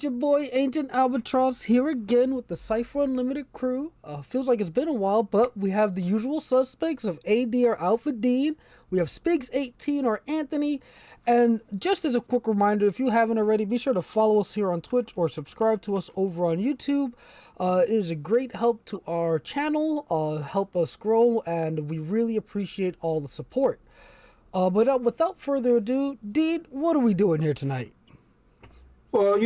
your boy Ancient Albatross here again with the Cypher Unlimited crew. Feels like it's been a while, but we have the usual suspects of AD or Alpha Dean. We have Spigs18 or Anthony. And just as a quick reminder, if you haven't already, be sure to follow us here on Twitch or subscribe to us over on YouTube. It is a great help to our channel, help us grow, and we really appreciate all the support. But without further ado, Dean, what are we doing here tonight? Well,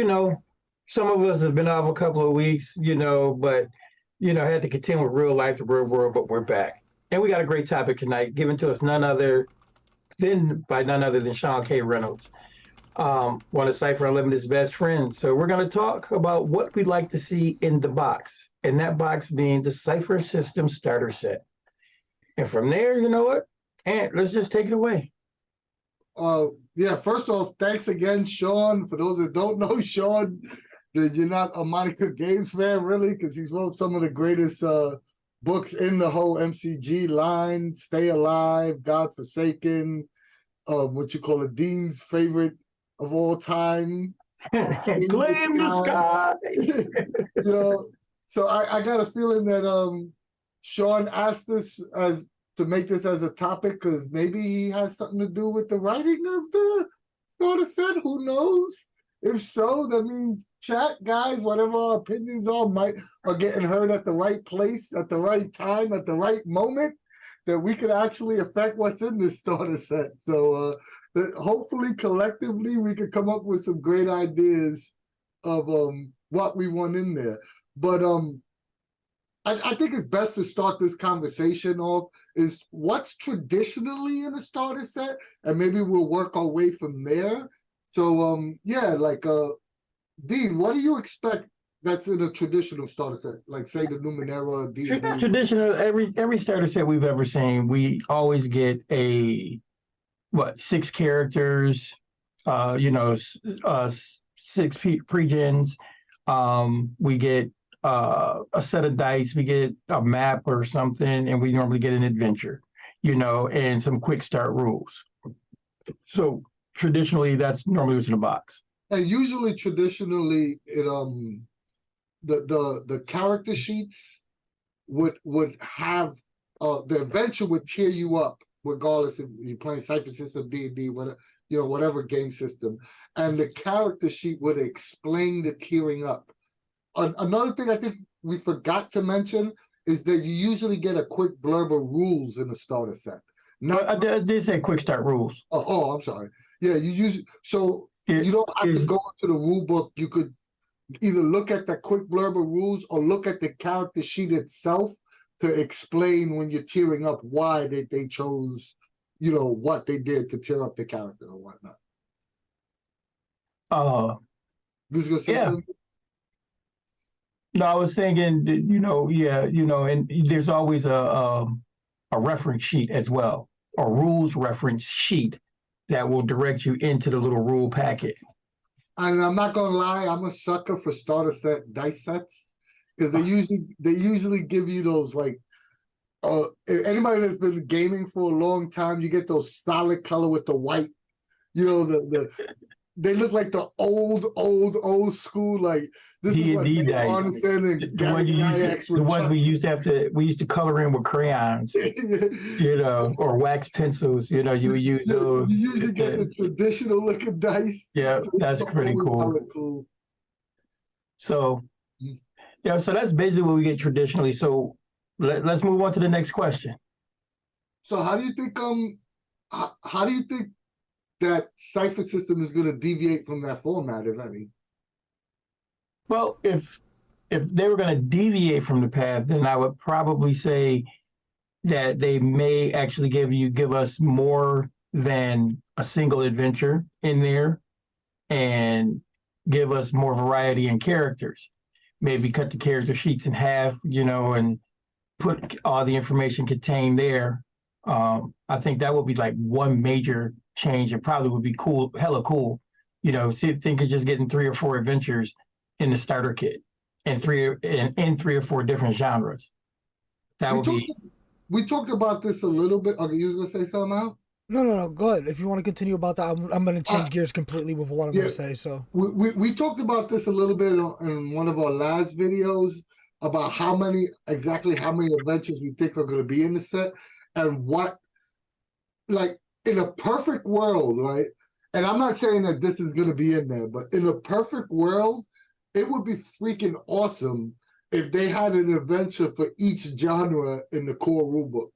some of us have been off a couple of weeks, but, had to contend with real life, the real world, but we're back. And we got a great topic tonight, given to us none other than Sean K. Reynolds, one of Cypher Unlimited's best friends. So we're going to talk about what we'd like to see in the box, and that box being the Cypher System Starter Set. And from there, you know what? Ant, let's just take it away. Yeah, first off, thanks again, Sean. For those that don't know Sean, that you're not a Monte Cook Games fan, really, because he's wrote some of the greatest books in the whole MCG line. Stay Alive, God Forsaken, what you call a Dean's favorite of all time. Claim the sky. So I got a feeling that Sean asked us to make this as a topic because maybe he has something to do with the writing of the starter set. Who knows? If so, that means chat, guys, whatever our opinions are getting heard at the right place, at the right time, at the right moment, that we could actually affect what's in this starter set. So that hopefully collectively we could come up with some great ideas of what we want in there. But I think it's best to start this conversation off is what's traditionally in a starter set, and maybe we'll work our way from there. So, Dean, what do you expect that's in a traditional starter set? Like, say, the Numenera, D&D? Traditional, every starter set we've ever seen, we always get 6 characters, 6 pre-gens. We get a set of dice, we get a map or something, and we normally get an adventure, and some quick start rules. So traditionally, that's normally what's in the box. And usually, traditionally, it the character sheets would have the adventure would tear you up, regardless if you're playing Cypher System, D&D, whatever game system, and the character sheet would explain the tearing up. Another thing I think we forgot to mention is that you usually get a quick blurb of rules in the starter set. I did say quick start rules. Oh, I'm sorry. Yeah, you don't have to go into the rule book. You could either look at the quick blurb of rules or look at the character sheet itself to explain when you're tearing up why they chose, what they did to tear up the character or whatnot. You was gonna say something? No, I was thinking that, and there's always a reference sheet as well, a rules reference sheet that will direct you into the little rule packet. And I'm not gonna lie, I'm a sucker for starter set dice sets because they usually give you those anybody that's been gaming for a long time, you get those solid color with the white, they look like the old school, like this is what D&D they understand. The ones we used to color in with crayons, or wax pencils. You would use those. You usually get the traditional looking dice. Yeah, so that's pretty cool. So, so that's basically what we get traditionally. So let's move on to the next question. So how do you think that Cypher System is going to deviate from that format, if any? Well, if they were going to deviate from the path, then I would probably say that they may actually give us more than a single adventure in there and give us more variety in characters. Maybe cut the character sheets in half, and put all the information contained there. I think that would be like one major change. It probably would be cool, hella cool. Think of just getting 3 or 4 adventures in the starter kit and 3 or 4 different genres. We talked about this a little bit. Okay, you was gonna say something, Al? No. Go ahead. If you want to continue about that, I'm going to Uh, change gears completely with what I'm going yeah, to say. So, we talked about this a little bit in one of our last videos about exactly how many adventures we think are going to be in the set, and what, like, in a perfect world, right? And I'm not saying that this is going to be in there, but in a perfect world, it would be freaking awesome if they had an adventure for each genre in the core rulebook.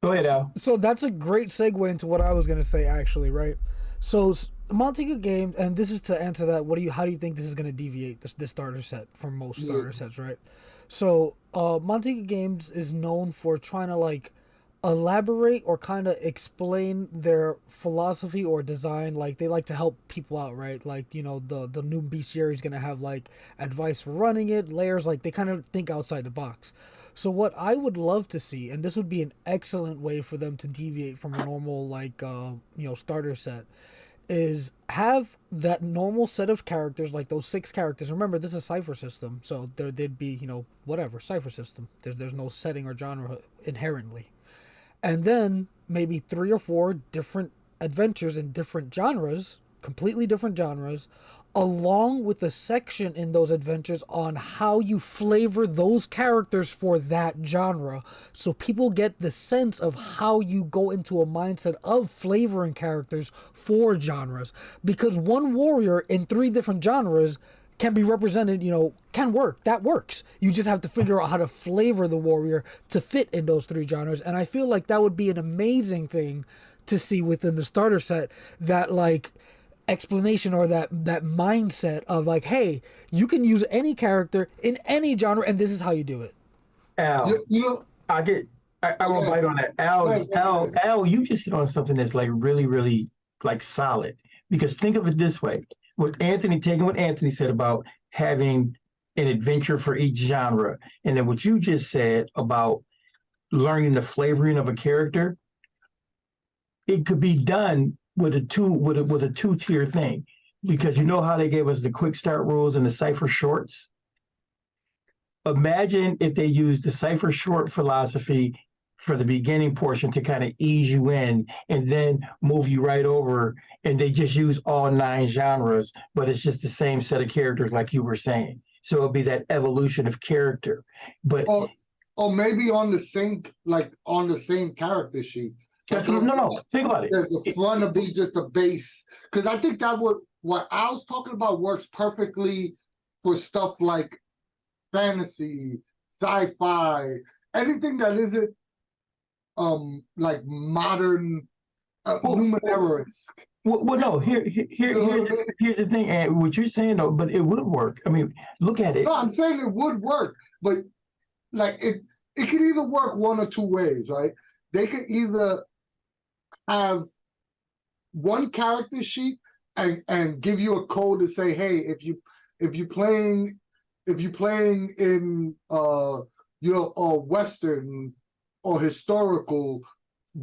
Go ahead, Al. so that's a great segue into what I was going to say, actually, right? So, Monte Cook Games, and this is to answer that. How do you think this is going to deviate this starter set from most Yeah. starter sets, right? So, Monte Cook Games is known for trying to like elaborate or kind of explain their philosophy or design. Like they like to help people out, right? Like the new bestiary is gonna have like advice for running it, layers. Like they kind of think outside the box. So what I would love to see, and this would be an excellent way for them to deviate from a normal like starter set, is have that normal set of characters, like those 6 characters. Remember, this is Cypher System, so there'd be whatever Cypher System. There's no setting or genre inherently, and then maybe 3 or 4 different adventures in different genres, completely different genres, along with a section in those adventures on how you flavor those characters for that genre, so people get the sense of how you go into a mindset of flavoring characters for genres. Because one warrior in 3 different genres can be represented, can work. That works. You just have to figure out how to flavor the warrior to fit in those 3 genres. And I feel like that would be an amazing thing to see within the starter set, that like explanation or that mindset of like, hey, you can use any character in any genre and this is how you do it. Al, You know, I get. I go will ahead. bite on that. Al, Go ahead, go Al, ahead. Al, you just hit on something that's like really, really like solid. Because think of it this way: taking what Anthony said about having an adventure for each genre, and then what you just said about learning the flavoring of a character, it could be done with a 2-tier thing. Because you know how they gave us the quick start rules and the Cypher shorts. Imagine if they used the Cypher short philosophy for the beginning portion to kind of ease you in and then move you right over, and they just use all 9 genres, but it's just the same set of characters like you were saying. So it'll be that evolution of character. But Or maybe on the same character sheet. that's no. Think about it. The front will be just a base. Because I think that what Al's talking about works perfectly for stuff like fantasy, sci-fi, anything that isn't like modern Well, Numenera-esque. no. You know what I mean? Here's the thing, and what you're saying though, but it would work. I mean, look at it. No, I'm saying it would work, but like it could either work one or 2 ways, right? They could either have one character sheet and give you a code to say, hey, if you playing in Western or historical,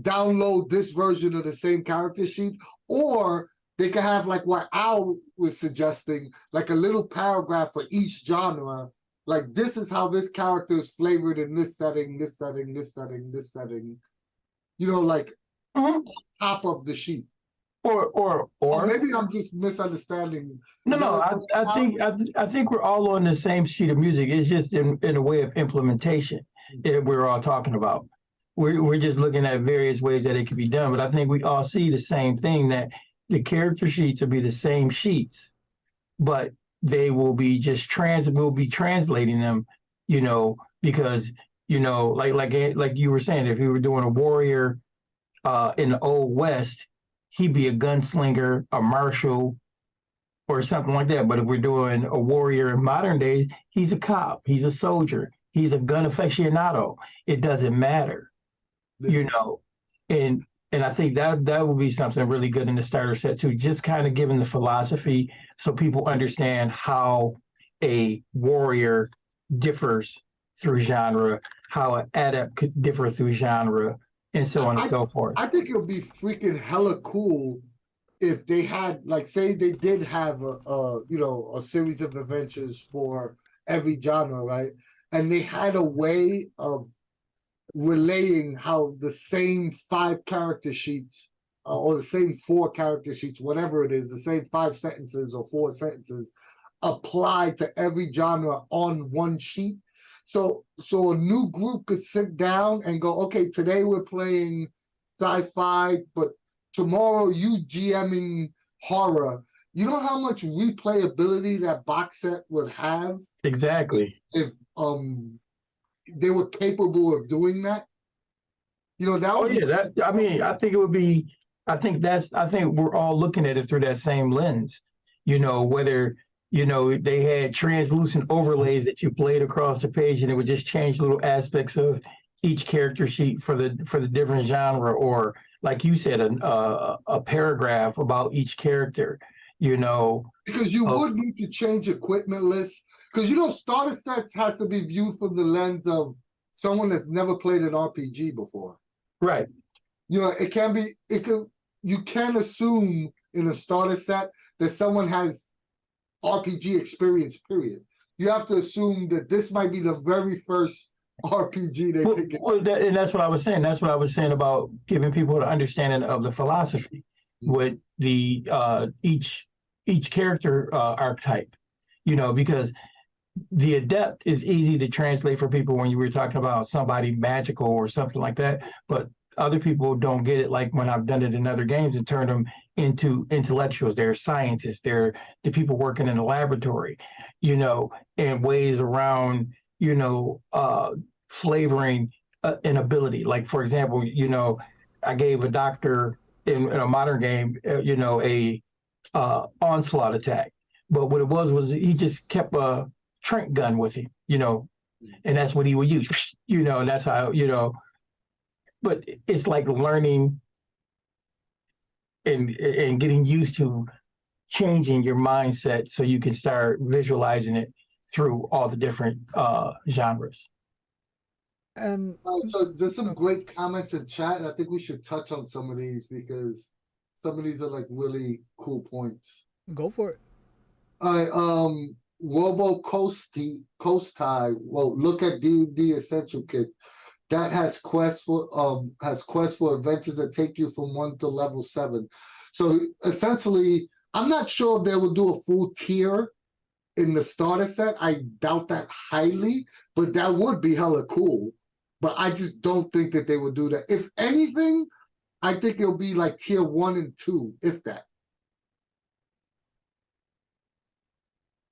download this version of the same character sheet. Or they could have, like what Al was suggesting, like a little paragraph for each genre. Like, this is how this character is flavored in this setting, this setting, this setting, this setting. Like Mhm. top of the sheet. Or Or maybe I'm just misunderstanding. no. I think we're all on the same sheet of music. It's just in a way of implementation that we're all talking about. We're just looking at various ways that it could be done. But I think we all see the same thing, that the character sheets will be the same sheets, but they will be we'll be translating them, because like you were saying, if you were doing a warrior in the old West, he'd be a gunslinger, a marshal, or something like that. But if we're doing a warrior in modern days, he's a cop, he's a soldier, he's a gun aficionado. It doesn't matter, you know. And I think that would be something really good in the starter set too, just kind of giving the philosophy so people understand how a warrior differs through genre, how an adept could differ through genre, and so on and so forth. I think it would be freaking hella cool if they had, like, say they did have a series of adventures for every genre, right? And they had a way of relaying how the same 5 character sheets or the same 4 character sheets, whatever it is, the same 5 sentences or 4 sentences apply to every genre on one sheet. So a new group could sit down and go, okay, today we're playing sci-fi, but tomorrow you GMing horror. You know how much replayability that box set would have Exactly. if they were capable of doing that? You know, that Oh would yeah, that I mean, I think it would be. I think we're all looking at it through that same lens. Whether they had translucent overlays that you played across the page, and it would just change little aspects of each character sheet for the different genre, or like you said, a paragraph about each character. because you Of would need to change equipment lists. Because starter sets has to be viewed from the lens of someone that's never played an RPG before. right. It can be, you can assume in a starter set that someone has RPG experience, period. You have to assume that this might be the very first RPG they pick. And that's what I was saying. That's what I was saying about giving people an understanding of the philosophy with the each character archetype. Because the adept is easy to translate for people when you were talking about somebody magical or something like that, but other people don't get it. Like when I've done it in other games and turned them into intellectuals, they're scientists, they're the people working in the laboratory, and ways around, flavoring an ability. Like for example, I gave a doctor in a modern game, a onslaught attack, but what it was he just kept a Trent gun with him, and that's what he would use, and that's how, but it's like learning and getting used to changing your mindset so you can start visualizing it through all the different genres. And So there's some great comments in chat, and I think we should touch on some of these because some of these are like really cool points. go for it. All right, Robo Coasty, well, look at D&D Essential Kit. That has quests for adventures that take you from 1 to level 7. So essentially, I'm not sure if they will do a full tier in the starter set. I doubt that highly, but that would be hella cool. But I just don't think that they would do that. If anything, I think it'll be like tier 1 and 2, if that.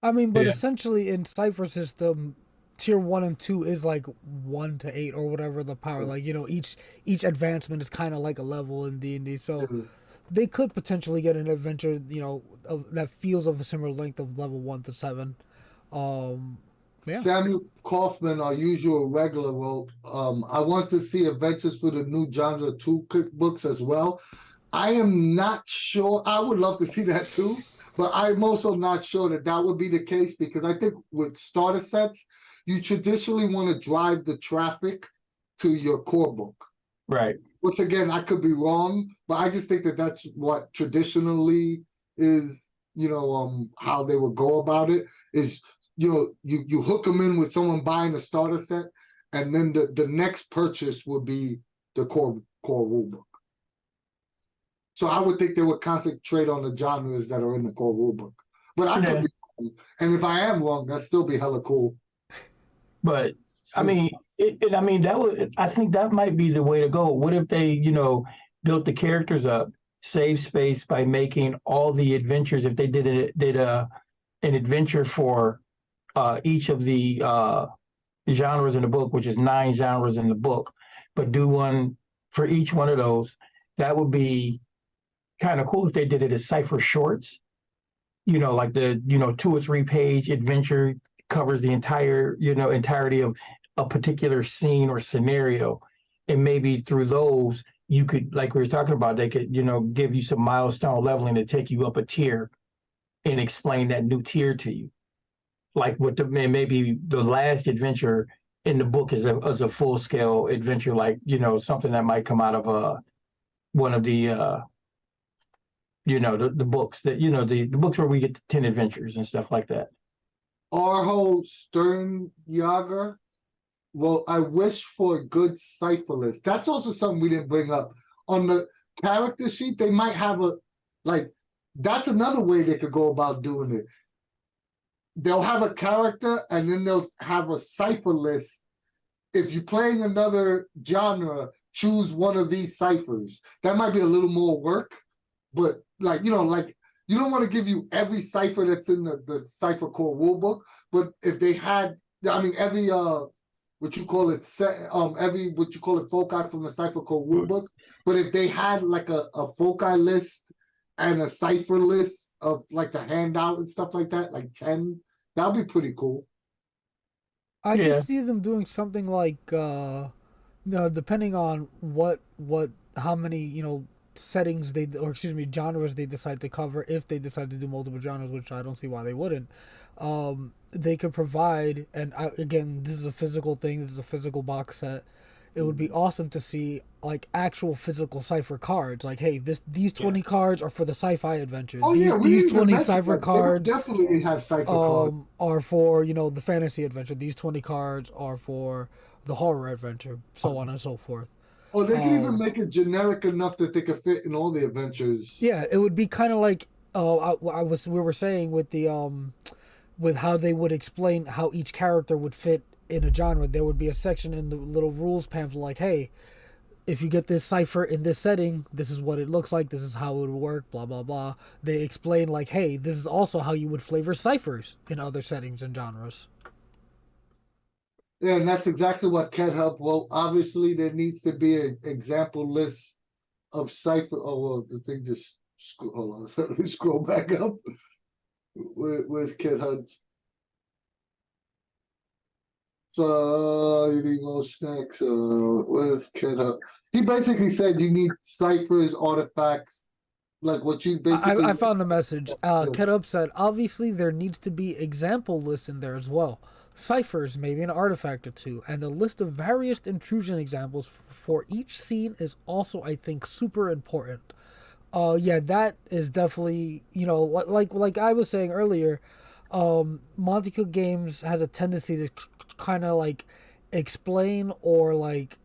I mean, but Yeah. essentially in Cypher System, tier 1 and 2 is like 1 to 8 or whatever the power. Like each advancement is kind of like a level in D&D. So they could potentially get an adventure, that feels of a similar length of level 1 to 7. Yeah. Samuel Kaufman, our usual regular, wrote, I want to see adventures for the new genre 2 cookbooks as well. I am not sure. I would love to see that too, but I'm also not sure that would be the case because I think with starter sets, you traditionally want to drive the traffic to your core book. Right. Which again, I could be wrong, but I just think that that's what traditionally is, how they would go about it is, you hook them in with someone buying a starter set, and then the next purchase would be the core rulebook. So I would think they would concentrate on the genres that are in the core rulebook. But I could be wrong. And if I am wrong, that'd still be hella cool. But I mean, I think that might be the way to go. What if they, built the characters up, save space by making all the adventures, if they did an adventure for each of the genres in the book, which is 9 genres in the book, but do one for each one of those. That would be kind of cool if they did it as Cypher shorts, like the 2 or 3 page adventure covers the entirety of a particular scene or scenario, and maybe through those you could, like we were talking about, they could give you some milestone leveling to take you up a tier and explain that new tier to you, like with maybe the last adventure in the book is a full scale adventure, like something that might come out of one of the the books that the books where we get the 10 adventures and stuff like that. Arho Stern Yager Well, I wish for a good cipher list. That's also something we didn't bring up. On the character sheet, they might have a like that's another way they could go about doing it. They'll have a character and then they'll have a cipher list. If you're playing another genre, choose one of these ciphers. That might be a little more work, but like you don't want to give you every cipher that's in the cipher core rulebook. But if they had, I mean, every what you call it every what you call it foci from the cipher core rulebook. But if they had like a foci list and a cipher list of like the handout and stuff like that, like 10, that'd be pretty cool. I could Yeah. see them doing something like, no, depending on how many settings or excuse me, genres they decide to cover. If they decide to do multiple genres, which I don't see why they wouldn't, they could provide. And again, this is a physical thing. This is a physical box set. It would be awesome to see like actual physical cipher cards. Like, hey, these 20 cards are for the sci-fi adventures. Oh these yeah, we these didn't even 20 mention cipher that. They would cards definitely have cipher cards. are for the fantasy adventure. These 20 cards are for the horror adventure, so on and so forth. Or they can even Um, make it generic enough that they could fit in all the adventures. yeah, it would be kind of like we were saying with the with how they would explain how each character would fit in a genre. There would be a section in the little rules pamphlet like, hey, if you get this cipher in this setting, this is what it looks like, this is how it would work, blah blah blah. They explain like, hey, this is also how you would flavor ciphers in other settings and genres. Yeah, and that's exactly what can help. Well, obviously there needs to be an example list of cipher. Oh well, the thing just hold on. Let me scroll back up. Where's Kid Huds? So you need more snacks. Where's Kid Hud? He basically said you need ciphers, artifacts, like what you basically. I found a message. Ketup said, obviously there needs to be example lists in there as well. Ciphers, maybe an artifact or two, and a list of various intrusion examples for each scene is also, I think, super important. Yeah, that is definitely, like I was saying earlier, Monte Cook Games has a tendency to kind of like explain or like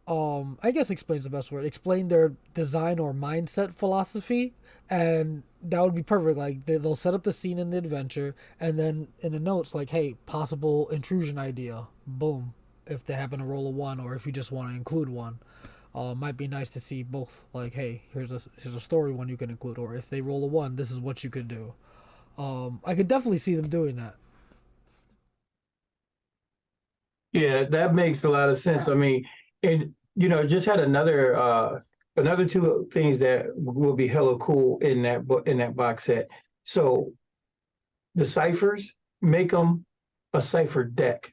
I guess explains the best word. Explain their design or mindset philosophy, and that would be perfect. Like they'll set up the scene in the adventure, and then in the notes, like, hey, possible intrusion idea. Boom. If they happen to roll a one, or if you just want to include one, might be nice to see both. Like, hey, here's a story one you can include, or if they roll a one, this is what you could do. I could definitely see them doing that. Yeah, that makes a lot of sense. I mean, and just had another two things that will be hella cool in that box set. So the ciphers, make them a cipher deck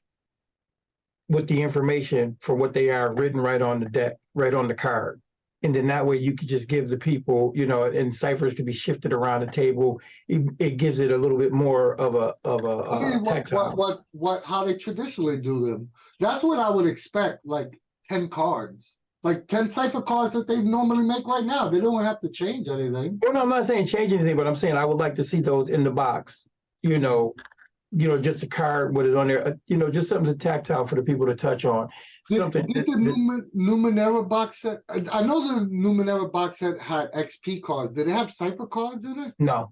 with the information for what they are written right on the deck, right on the card. And then that way you could just give the people, and ciphers could be shifted around the table. It gives it a little bit more of a I mean, tactile. how they traditionally do them. That's what I would expect. Like 10 cards, like 10 cipher cards that they normally make right now. They don't have to change anything. Well, no, I'm not saying change anything, but I'm saying I would like to see those in the box. Just a card with it on there. Just something tactile for the people to touch on. Did the Numenera box set? I know the Numenera box set had XP cards. Did it have cipher cards in it? No,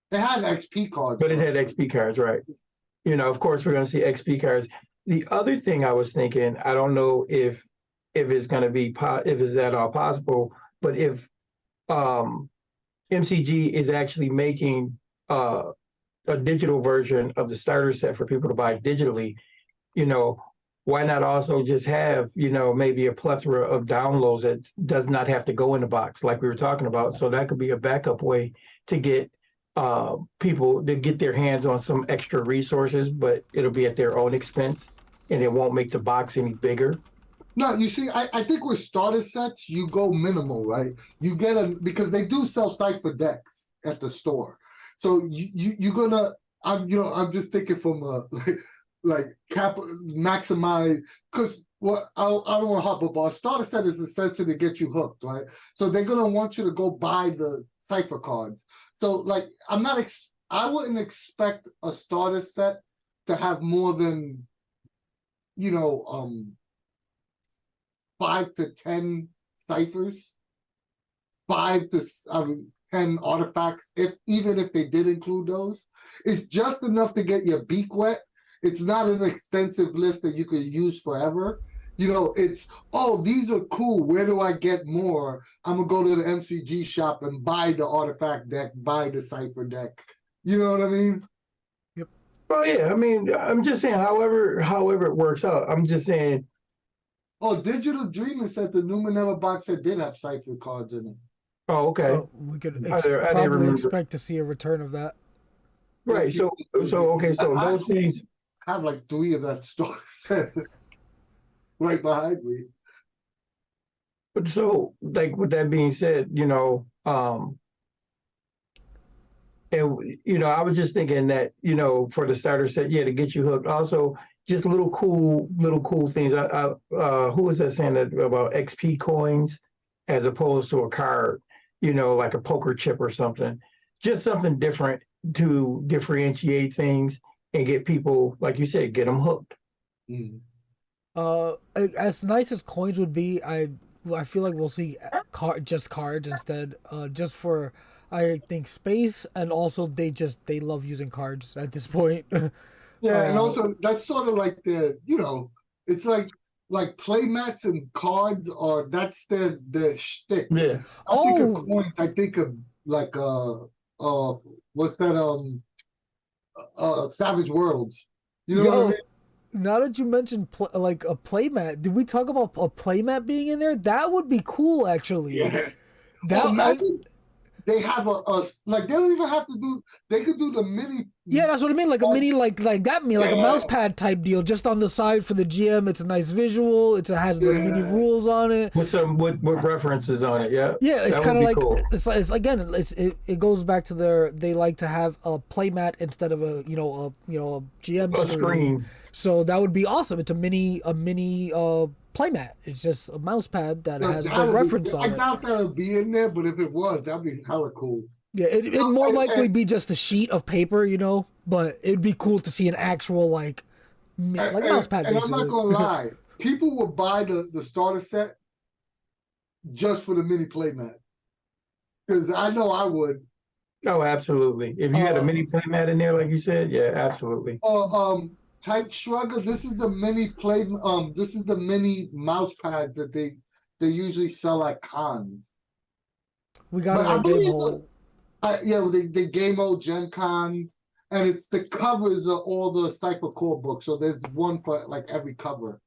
They had XP cards, but it had XP cards, right? Of course, we're going to see XP cards. The other thing I was thinking, I don't know if it's going to be if it's at all possible, but if MCG is actually making a digital version of the starter set for people to buy digitally, why not also just have, maybe a plethora of downloads that does not have to go in the box like we were talking about. So that could be a backup way to get people to get their hands on some extra resources, but it'll be at their own expense and it won't make the box any bigger. No, you see, I think with starter sets, you go minimal, right? You get because they do sell cipher decks at the store. So you're gonna, I'm just thinking from like maximize, because I don't want to hop up. A starter set is essentially to get you hooked, right? So they're gonna want you to go buy the cipher cards. So like, I wouldn't expect a starter set to have more than you know, 5 to 10 ciphers, 5 to 10 artifacts, even if they did include those. It's just enough to get your beak wet. It's not an extensive list that you could use forever. You know, it's, oh, these are cool. Where do I get more? I'm going to go to the MCG shop and buy the artifact deck, buy the cipher deck. You know what I mean? Yep. Well, yeah, I mean, I'm just saying, however it works out, I'm just saying. Oh, Digital Dreaming said the Numenera box set did have cipher cards in it. Oh, okay. So we could I didn't probably remember. expect to see a return of that. Right. So okay. So those things have like 3 of that stock set right behind me. But so, like, with that being said, and I was just thinking that, for the starter set, yeah, to get you hooked. Also, just little cool things. Who was that saying that about XP coins as opposed to a card? Like a poker chip or something. Just something different to differentiate things and get people, like you said, get them hooked. Mm. As nice as coins would be, I feel like we'll see just cards instead. Just for, I think, space, and also they love using cards at this point. Yeah, and also that's sort of like it's like play mats and cards are that's their shtick. Yeah. I think of coins. I think of like what's that Savage Worlds. You know what I mean? Now that you mentioned like a playmat, did we talk about a playmat being in there? That would be cool, actually. Yeah. That they have like they don't even have to do. They could do the mini. Yeah, that's what I mean. Like a mini, like that. Like a mouse pad type deal, just on the side for the GM. It's a nice visual. It has the mini rules on it with some with references on it. Yeah. Yeah, it's kind of like cool. it's again. It goes back to they like to have a playmat instead of a GM screen. So that would be awesome. It's a mini playmat. It's just a mouse pad that has the reference on it. I doubt that would be in there, but if it was, that'd be hella cool. Yeah, it'd more likely be just a sheet of paper, but it'd be cool to see an actual like mouse pad. And I'm not gonna lie, people would buy the starter set just for the mini playmat, because I know I would. Oh, absolutely. If you had a mini playmat in there, like you said, yeah, absolutely. Tight Shrugger, this is the mini mouse pad that they usually sell at cons. We got it on Game Hole. The Game Mode Gen Con, and it's the covers of all the Cypher core books. So there's one for like every cover.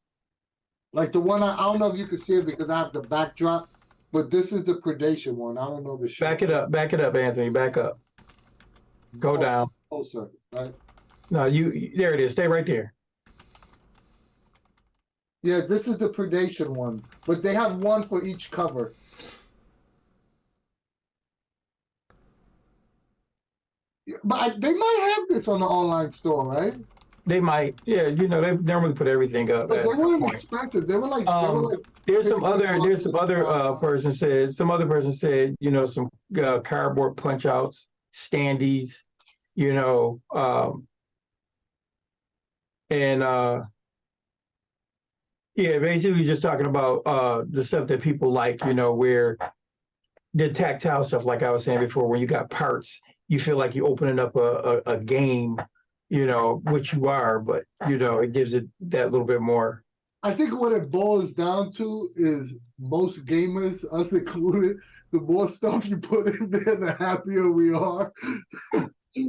Like the one I don't know if you can see it because I have the backdrop, but this is the Predation one. I don't know the shape. Back it up, Anthony. Back up. Go down. Closer, right? No, there it is. Stay right there. Yeah, this is the Predation one, but they have one for each cover. But they might have this on the online store, right? They might, yeah. They normally put everything up. But they weren't expensive. They were like. There's some other person said. Some other person said, some cardboard punch outs, standees, basically just talking about the stuff that people like, where the tactile stuff, like I was saying before, when you got parts, you feel like you're opening up a game, which you are, but it gives it that little bit more. I think what it boils down to is most gamers, us included, the more stuff you put in there, the happier we are.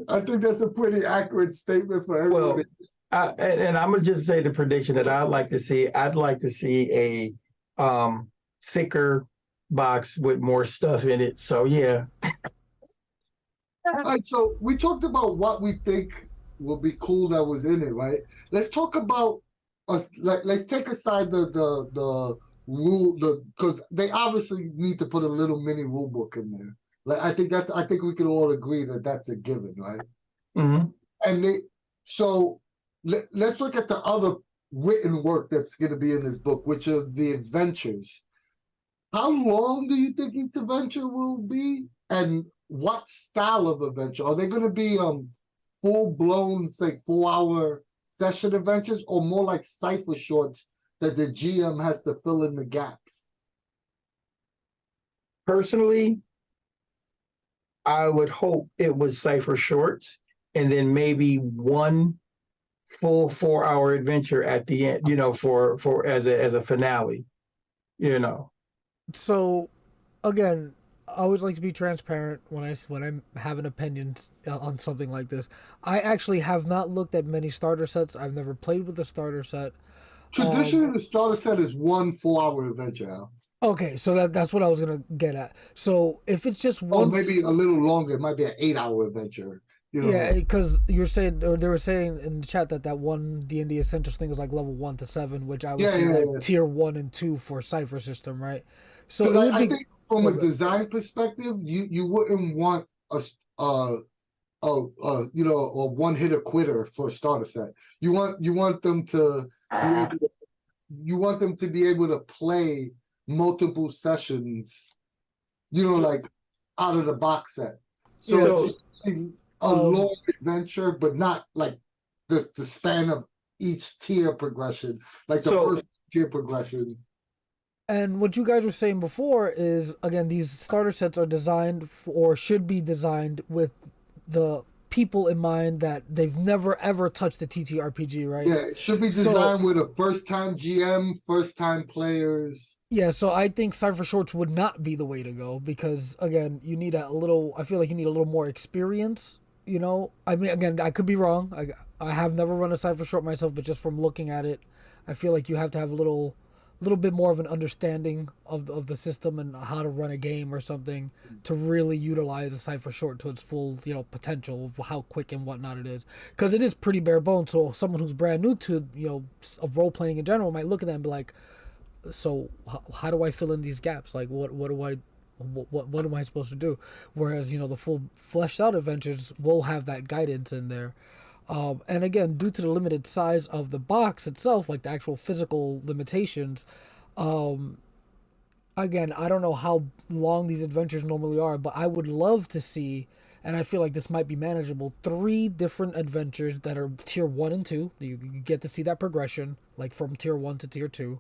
I think that's a pretty accurate statement for everybody. Well, and I'm gonna just say the prediction that I'd like to see. I'd like to see a thicker box with more stuff in it. So yeah. All right, so we talked about what we think will be cool that was in it, right? Let's talk about let's take aside the rule, because they obviously need to put a little mini rule book in there. Like I think we can all agree that that's a given, right? Mm-hmm. And let's look at the other written work that's going to be in this book, which are the adventures. How long do you think each adventure will be, and what style of adventure? Are they going to be full blown, say 4-hour session adventures, or more like Cypher shorts that the GM has to fill in the gaps? Personally, I would hope it was Cypher shorts, and then maybe one full 4 hour adventure at the end, for as a finale, you know. So, again, I always like to be transparent when I have an opinion on something like this. I actually have not looked at many starter sets. I've never played with a starter set. Traditionally, the starter set is one 4 hour adventure. Al. Okay, so that's what I was gonna get at. So if it's just Or one, maybe a little longer. It might be an 8 hour adventure. You know, yeah, because you're saying, or they were saying in the chat that one D&D Essentials thing is like level 1 to 7, which I would say like tier 1 and 2 for Cypher System, right? So it because would I be. think from a design perspective, you wouldn't want a a one hitter quitter for a starter set. You want them to be able to, you want them to be able to play multiple sessions, like out of the box set. So Yeah, it's a long adventure, but not like the span of each tier progression, like the first tier progression. And what you guys were saying before is, again, these starter sets are designed or should be designed with the people in mind that they've never ever touched the TTRPG, right? Yeah, it should be designed with a first time GM, first time players. Yeah, so I think Cypher Shorts would not be the way to go because, again, you need I feel like you need a little more experience, I mean, again, I could be wrong. I have never run a Cypher Short myself, but just from looking at it, I feel like you have to have a little bit more of an understanding of the system and how to run a game or something to really utilize a Cypher Short to its full potential of how quick and whatnot it is, because it is pretty bare bones. So someone who's brand new to of role playing in general might look at that and be like, so how do I fill in these gaps? Like what am I supposed to do? Whereas the full fleshed out adventures will have that guidance in there. And again, due to the limited size of the box itself, like the actual physical limitations, again, I don't know how long these adventures normally are, but I would love to see, and I feel like this might be manageable, 3 different adventures that are tier 1 and 2. You get to see that progression, like from tier 1 to tier 2.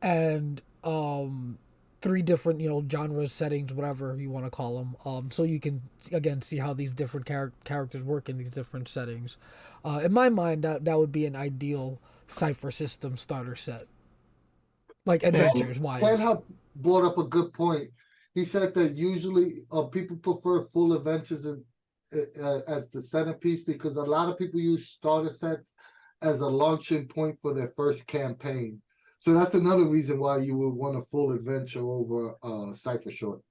And 3 different genres, settings, whatever you want to call them, so you can again see how these different characters work in these different settings. In my mind, that would be an ideal Cypher System starter set, like adventures wise. Ed brought up a good point. He said that usually people prefer full adventures as the centerpiece because a lot of people use starter sets as a launching point for their first campaign. So that's another reason why you would want a full adventure over Cypher Short.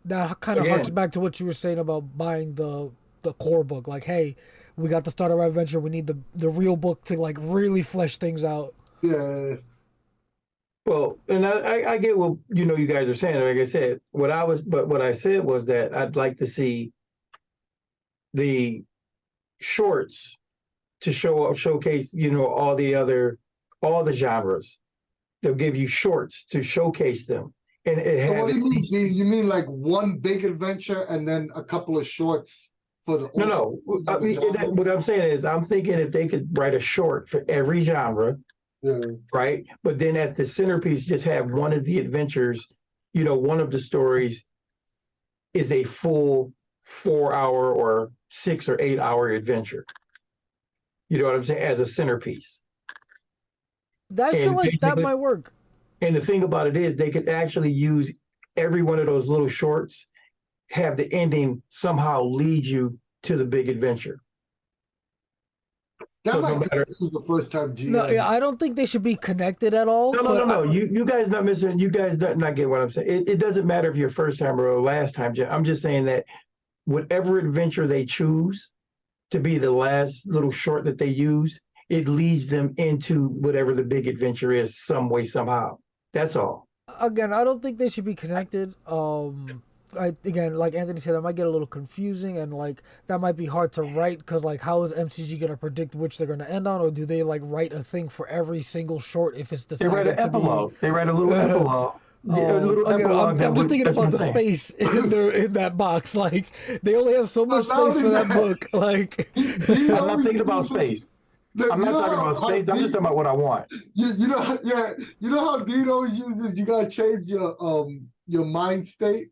That kind of harks back to what you were saying about buying the core book. Like, hey, we got the starter adventure. We need the real book to like really flesh things out. Yeah. Well, and I get what you guys are saying. Like I said, what I said was that I'd like to see the shorts to showcase all the genres. They'll give you shorts to showcase them, and So what do you mean? You mean like one big adventure and then a couple of shorts for the? No. I mean, what I'm saying is, I'm thinking if they could write a short for every genre, right? But then at the centerpiece, just have one of the adventures. One of the stories is a full 4 hour or 6 or 8 hour adventure. You know what I'm saying? As a centerpiece. I feel like that might work. And the thing about it is they could actually use every one of those little shorts, have the ending somehow lead you to the big adventure. That might be the first time GM. No, yeah, I don't think they should be connected at all. No. You guys not missing. You guys not get what I'm saying. It doesn't matter if you're first time or last time. I'm just saying that whatever adventure they choose to be the last little short that they use, it leads them into whatever the big adventure is some way, somehow. That's all. Again, I don't think they should be connected. Again, like Anthony said, it might get a little confusing and like that might be hard to write because like how is MCG gonna predict which they're gonna end on, or do they like write a thing for every single short if it's decided they write an to epilogue. They write a little epilogue. I'm just thinking about the space in that box. Like they only have so much space for that book. Like I'm not thinking about space. I'm not talking about space. I'm just talking about what I want. You know, yeah, you know how Dean always uses. You gotta change your mind state.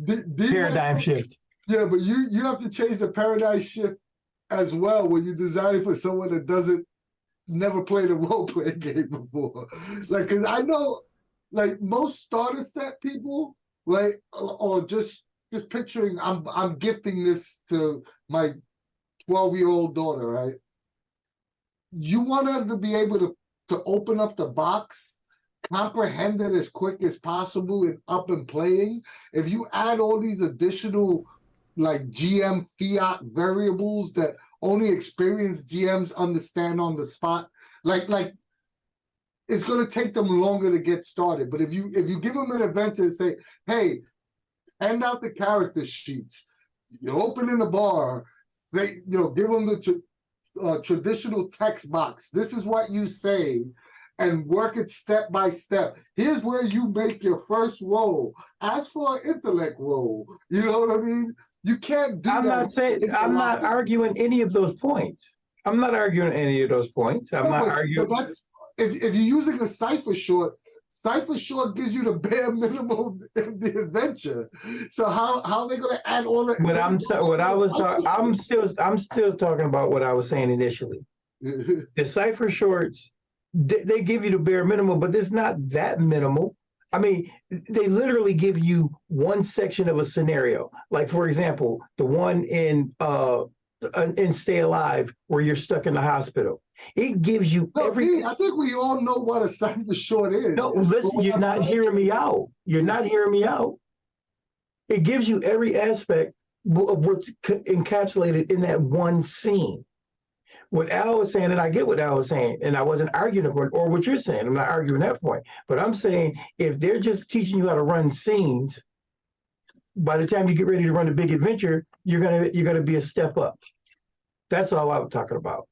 Dean Paradigm shift. Yeah, but you have to change the paradigm shift as well when you design it for someone that doesn't never played a role playing game before. Like, cause I know, like most starter set people, right, or just picturing, I'm gifting this to my 12-year-old daughter, right? You want her to be able to open up the box, comprehend it as quick as possible, and up and playing. If you add all these additional like GM fiat variables that only experienced GMs understand on the spot, like it's going to take them longer to get started. But if you give them an adventure and say, hey, hand out the character sheets, you open in the bar, they give them the traditional text box. This is what you say, and work it step by step. Here's where you make your first roll. Ask for an intellect roll. You know what I mean? You can't do I'm that. not saying, I'm not arguing any of those points. I'm not arguing any of those points. I'm not arguing. But that's, if you're using a Cypher short gives you the bare minimum in the adventure. So how are they going to add all that? I'm still talking about what I was saying initially. The Cypher shorts, they give you the bare minimum, but it's not that minimal. I mean, they literally give you one section of a scenario. Like, for example, the one in Stay Alive where you're stuck in the hospital. It gives you everything. I think we all know what a Cypher short is. No, listen, you're not hearing me out. You're not hearing me out. It gives you every aspect of what's encapsulated in that one scene. What Al was saying, and I get what Al was saying, and I wasn't arguing for it, or what you're saying. I'm not arguing that point. But I'm saying if they're just teaching you how to run scenes, by the time you get ready to run a big adventure, you're gonna be a step up. That's all I'm talking about.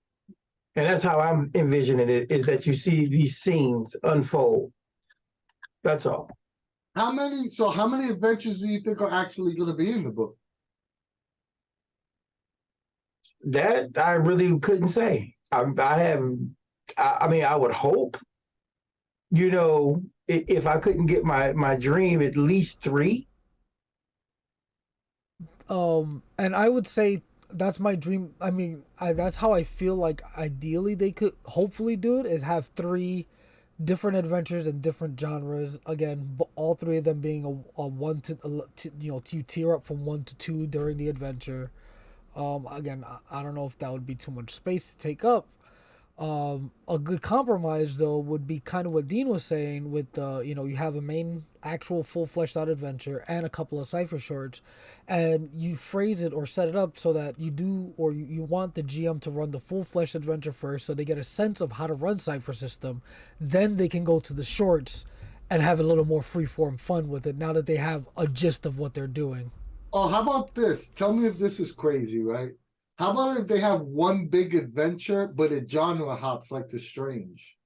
And that's how I'm envisioning it, is that you see these scenes unfold. That's all. How many adventures do you think are actually going to be in the book? That I really couldn't say. I mean, I would hope, if I couldn't get my dream, at least 3. And I would say that's my dream. I mean, that's how I feel like ideally they could hopefully do it, is have 3 different adventures in different genres. Again, all 3 of them being a 1 to you tier up from 1 to 2 during the adventure. Again, I don't know if that would be too much space to take up. A good compromise though would be kind of what Dean was saying with you have a main actual full fleshed out adventure and a couple of Cypher shorts, and you phrase it or set it up so that you want the GM to run the full fleshed adventure first, so they get a sense of how to run Cypher System, then they can go to the shorts and have a little more freeform fun with it now that they have a gist of what they're doing. Oh, how about this? Tell me if this is crazy, right? How about if they have one big adventure, but it genre hops like The Strange?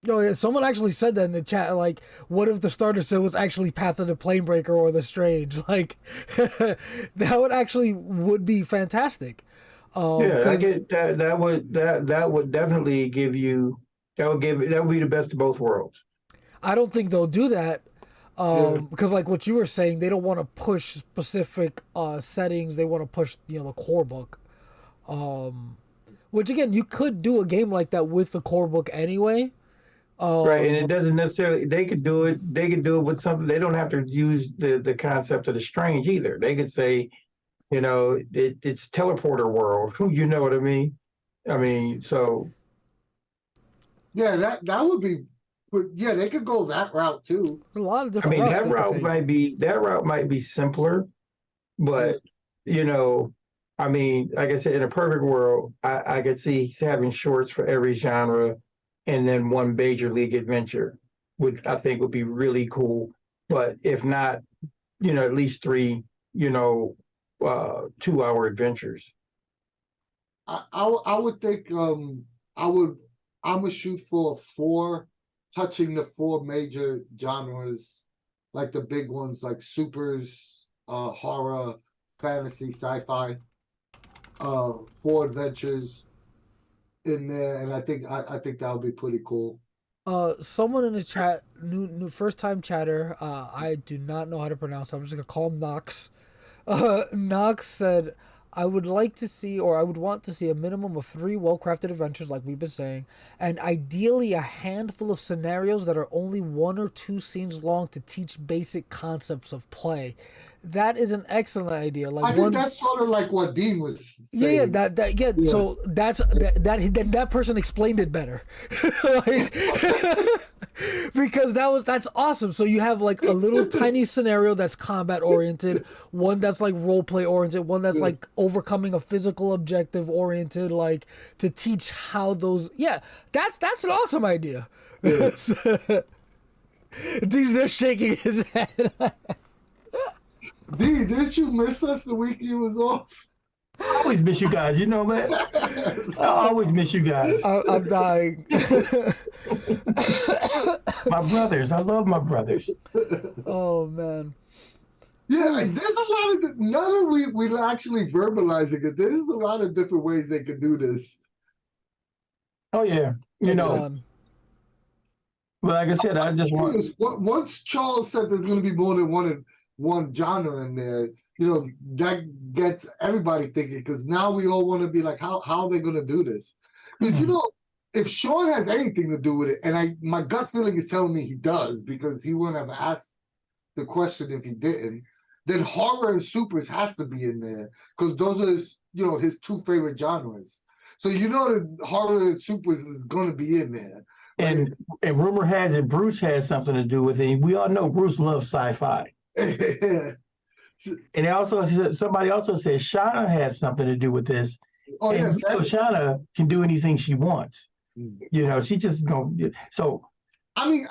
Yeah, someone actually said that in the chat. Like, what if the starter set was actually Path of the Planebreaker or The Strange? Like, would be fantastic. Yeah, I get that. That would definitely give you. That would be the best of both worlds. I don't think they'll do that. Because like what you were saying, they don't want to push specific settings. They want to push the core book. Which again, you could do a game like that with the core book anyway. Right, and it doesn't necessarily. They could do it. They could do it with something. They don't have to use the concept of the strange either. They could say, it's teleporter world. You know what I mean? I mean, so. Yeah, that would be. But yeah, they could go that route too. A lot of different routes. That route might be simpler, but I mean, like I said, in a perfect world, I could see having shorts for every genre, and then one major league adventure, I think would be really cool. But if not, at least 3, 2-hour adventures. I would think I would shoot for 4, touching the 4 major genres, like the big ones like supers, horror, fantasy, sci-fi. 4 adventures, in there, and I think that would be pretty cool. Someone in the chat, new first time chatter. I do not know how to pronounce it. I'm just gonna call him Knox. Knox said, I would like to see, or I would want to see, a minimum of 3 well crafted adventures, like we've been saying, and ideally a handful of scenarios that are only 1 or 2 scenes long to teach basic concepts of play. That is an excellent idea. I Like think one, that's sort of like what Dean was yeah, saying. yeah. Yeah. So that person explained it better, like, because that's awesome. So you have like a little tiny scenario that's combat oriented, one that's like role play oriented, one that's like overcoming a physical objective oriented, like to teach how those. Yeah, that's an awesome idea. Yeah. Dude's there shaking his head. Dean, didn't you miss us the week you was off? I always miss you guys, you know, man. I always miss you guys. I'm dying. My brothers, I love my brothers. Oh man. Yeah, there's a lot of none of we actually verbalizing it. There's a lot of different ways they could do this. Oh yeah, you know. But like I said, I just want. Once Charles said there's going to be more than one genre in there, you know, that gets everybody thinking, because now we all want to be like, how are they going to do this? Because you know, if Sean has anything to do with it, and my gut feeling is telling me he does, because he wouldn't have asked the question if he didn't, then horror and supers has to be in there, because those are his, you know, his 2 favorite genres. So you know that horror and supers is going to be in there. And rumor has it Bruce has something to do with it. We all know Bruce loves sci-fi. And also somebody also said Shauna has something to do with this. Oh, and yeah, Shauna can do anything she wants. You know, she just so. I mean,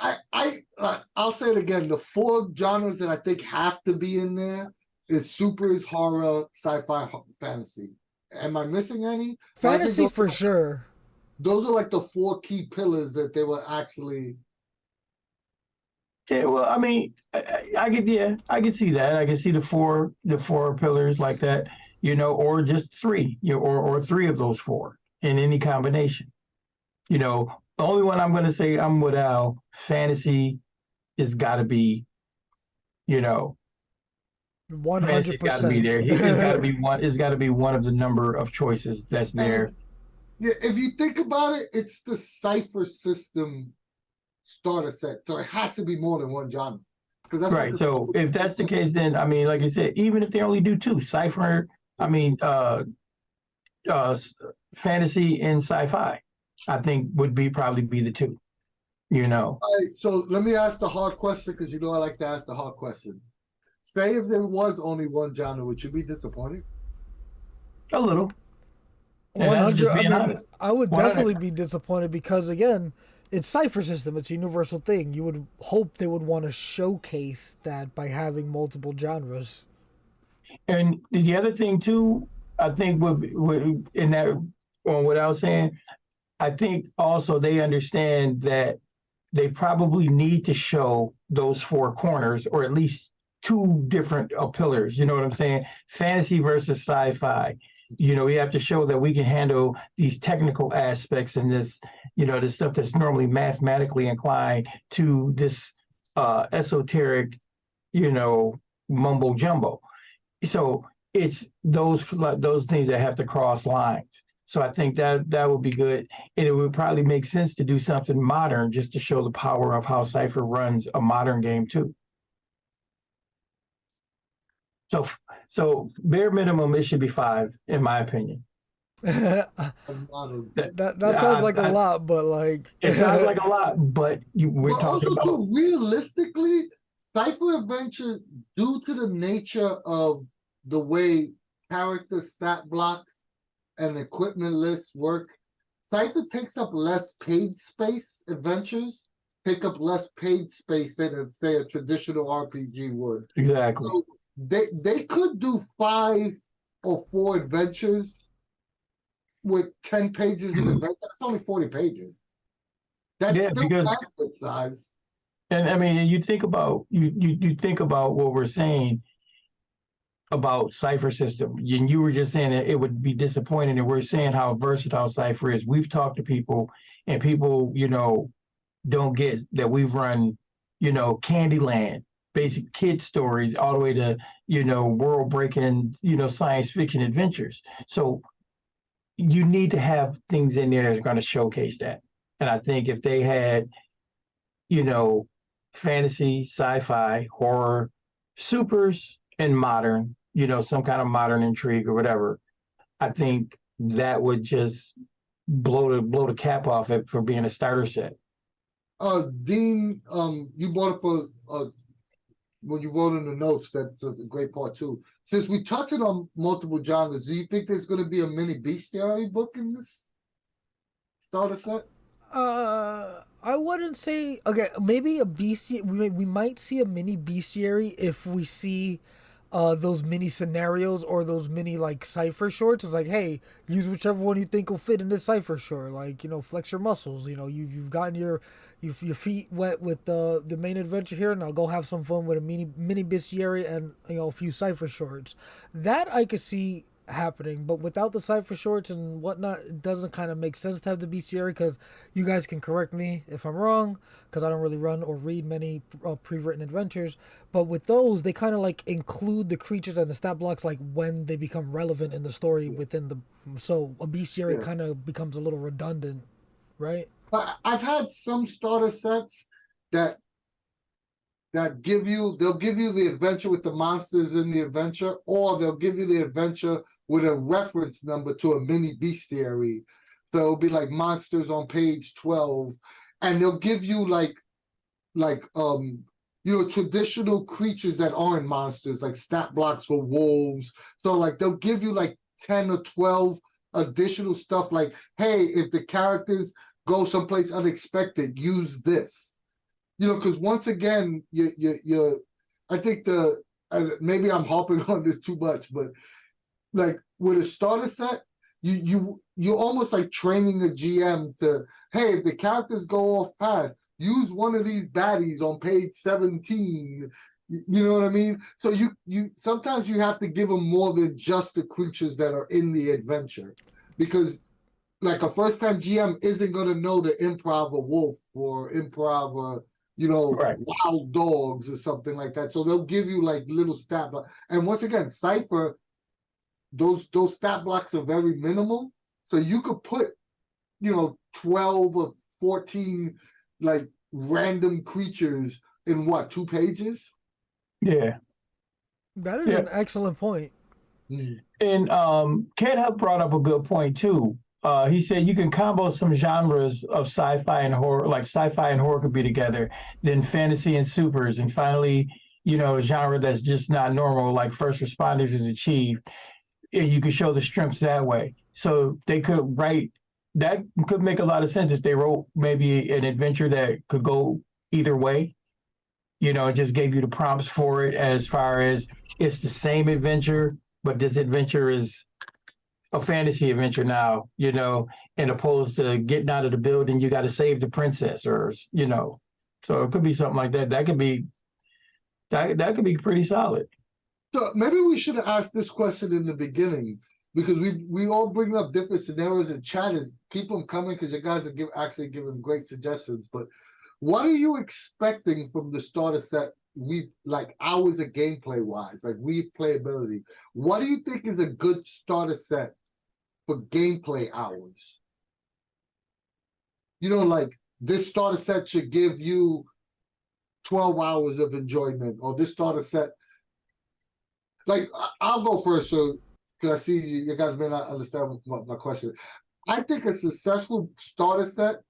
I'll say it again. The 4 genres that I think have to be in there is supers, horror, sci-fi, fantasy. Am I missing any? Fantasy for sure. Those are like the 4 key pillars that they were actually. Yeah, well, I mean, I can see that. I can see the four pillars like that, you know, or just 3, you know, or 3 of those 4 in any combination. You know, the only one I'm going to say I'm with Al, fantasy has got to be, you know, 100%. Got to be there. It's got to be one. It's got to be one of the number of choices that's there. Yeah, if you think about it, it's the Cypher System Starter Set, so it has to be more than 1 genre. That's right. So if that's the case, then I mean, like I said, even if they only do 2, Cypher, I mean, fantasy and sci-fi, I think would probably be the 2. You know. All right. So let me ask the hard question, because you know I like to ask the hard question. Say if there was only 1 genre, would you be disappointed? A little. 100. I mean, I would definitely be disappointed, because again, it's Cypher System. It's a universal thing. You would hope they would want to showcase that by having multiple genres. And the other thing too, I think would in that on what I was saying, I think also they understand that they probably need to show those 4 corners, or at least 2 different pillars. You know what I'm saying? Fantasy versus sci-fi. You know, we have to show that we can handle these technical aspects and this, you know, this stuff that's normally mathematically inclined to this esoteric, you know, mumbo jumbo. So it's those things that have to cross lines. So I think that would be good. And it would probably make sense to do something modern, just to show the power of how Cypher runs a modern game too. So bare minimum, it should be 5, in my opinion. that sounds like a lot, but like it sounds like a lot, but we're talking about. Also, realistically, Cypher Adventure, due to the nature of the way character stat blocks and equipment lists work, Cypher takes up less page space. Adventures take up less page space than, say, a traditional RPG would. Exactly. So they could do 5 or 4 adventures with 10 pages of adventure. That's only 40 pages. That's still adequate size. And I mean, you think about what we're saying. about Cypher System. And you were just saying that it would be disappointing, and we're saying how versatile Cypher is. We've talked to people, and people, don't get that we've run, Candyland, basic kid stories, all the way to, world breaking, science fiction adventures. So you need to have things in there that's going to showcase that. And I think if they had, you know, fantasy, sci-fi, horror, supers, and modern, some kind of modern intrigue or whatever, I think that would just blow the cap off it for being a starter set. Dean, you brought up when you wrote in the notes, that's a great part too. Since we touched on multiple genres, do you think there's going to be a mini bestiary book in this starter set? I wouldn't say. Okay, maybe a bestiary. We might see a mini bestiary if we see those mini scenarios or those mini like cipher shorts. It's like, hey, use whichever one you think will fit in this cipher short. Like, flex your muscles. You've gotten your feet wet with the main adventure here. Now go have some fun with a mini bestiary and a few cipher shorts. That I could see happening, but without the cipher shorts and whatnot, it doesn't kind of make sense to have the bestiary. Because you guys can correct me if I'm wrong, because I don't really run or read many pre-written adventures, but with those they kind of like include the creatures and the stat blocks like when they become relevant in the story within the, so a bestiary kind of becomes a little redundant, right? But I've had some starter sets that they'll give you the adventure with the monsters in the adventure, or they'll give you the adventure with a reference number to a mini bestiary. So it'll be like monsters on page 12, and they'll give you like traditional creatures that aren't monsters, like stat blocks for wolves. So like they'll give you like 10 or 12 additional stuff, like, hey, if the characters go someplace unexpected, use this. Because once again, I think maybe I'm harping on this too much, but like with a starter set, you're almost like training a GM to, hey, if the characters go off path, use one of these baddies on page 17. You know what I mean? So you sometimes you have to give them more than just the creatures that are in the adventure, because like a first time GM isn't gonna know to improv a wolf or improv Right. wild dogs or something like that. So they'll give you like little stat blocks. And once again, Cypher, those stat blocks are very minimal. So you could put, 12 or 14 like random creatures in what, 2 pages? Yeah. That is an excellent point. And Ken Hub brought up a good point too. He said you can combo some genres of sci-fi and horror, like sci-fi and horror could be together, then fantasy and supers, and finally, a genre that's just not normal, like first responders is achieved. And you could show the strengths that way. So they could write, that could make a lot of sense if they wrote maybe an adventure that could go either way, just gave you the prompts for it, as far as it's the same adventure, but this adventure is a fantasy adventure now, and opposed to getting out of the building, you got to save the princess, so it could be something like that. That could be pretty solid. So maybe we should have asked this question in the beginning, because we all bring up different scenarios in chat. Is keep them coming, because you guys are actually giving great suggestions. But what are you expecting from the starter set? We like hours of gameplay wise, like replayability. What do you think is a good starter set for gameplay hours? Like this starter set should give you 12 hours of enjoyment, or this starter set. Like, I'll go first, so because I see you guys may not understand my question. I think a successful starter set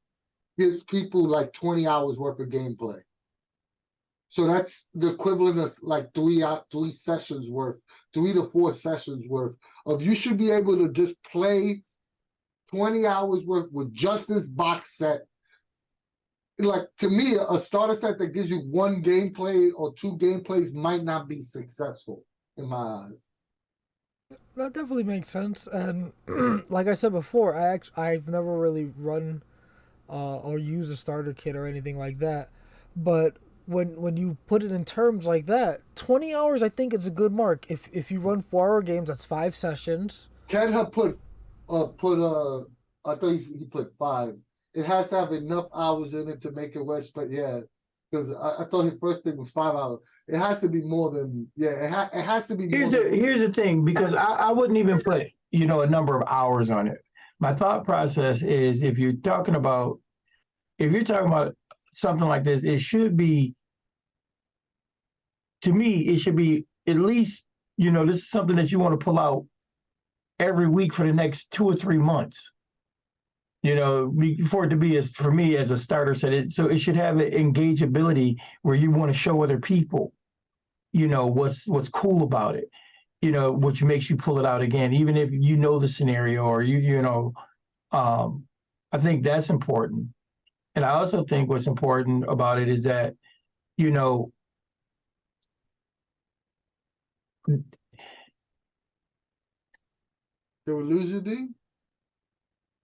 gives people like 20 hours worth of gameplay. So that's the equivalent of like 3 sessions worth, 3 to 4 sessions worth of, you should be able to just play 20 hours worth with just this box set. Like, to me, a starter set that gives you 1 gameplay or 2 gameplays might not be successful in my eyes. That definitely makes sense. And like I said before, I've never really run or used a starter kit or anything like that. But when you put it in terms like that, 20 hours I think is a good mark. If you run 4 hour games, that's 5 sessions. Ken had I thought he put 5. It has to have enough hours in it to make it worse, but yeah, because I thought his first thing was 5 hours. It has to be more than it has to be more Here's the thing, because I wouldn't even put, a number of hours on it. My thought process is if you're talking about something like this, it should be, to me, it should be at least, this is something that you want to pull out every week for the next 2 or 3 months. For it to be for me as a starter set, so it should have an engageability where you want to show other people, what's cool about it, which makes you pull it out again, even if you know the scenario or I think that's important. And I also think what's important about it is that, Did we lose you, D?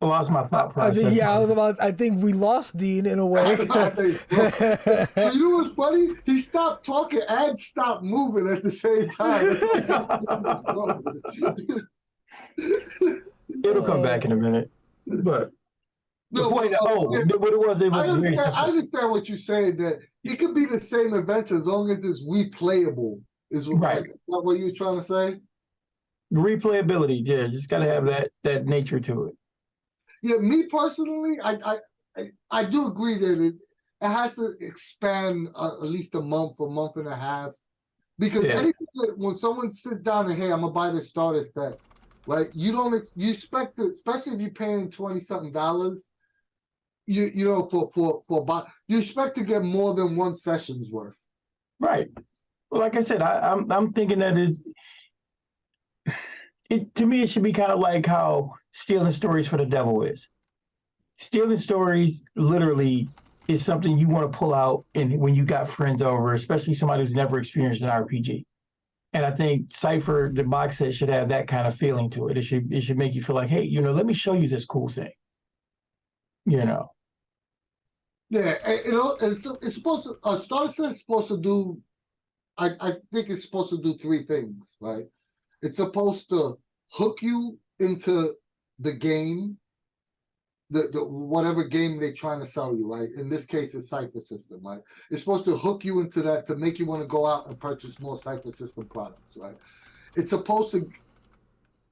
I lost my thought I process. think I think we lost Dean in a way. You know what's funny? He stopped talking and stopped moving at the same time. It'll come back in a minute. But the point, what it was I understand what you're saying, that it could be the same adventure as long as it's replayable. Is right. That what you're trying to say? Replayability, yeah, just got to have that nature to it. Yeah, me personally, I do agree that it has to expand at least a month and a half, because anything that, when someone sits down and, hey, I'm gonna buy the starter set, right? You expect to, especially if you're paying $20-something, you expect to get more than one session's worth. Right. Well, like I said, I'm thinking that to me, it should be kind of like how stealing stories for the devil is. Stealing stories literally is something you want to pull out when you got friends over, especially somebody who's never experienced an RPG. And I think Cypher, the box set, should have that kind of feeling to it. It should make you feel like, hey, let me show you this cool thing. Yeah, it's supposed to, a starter set is supposed to do, I think it's supposed to do 3 things, right? It's supposed to hook you into the game, the whatever game they're trying to sell you, right? In this case, it's Cypher System, right? It's supposed to hook you into that to make you want to go out and purchase more Cypher System products, right? It's supposed to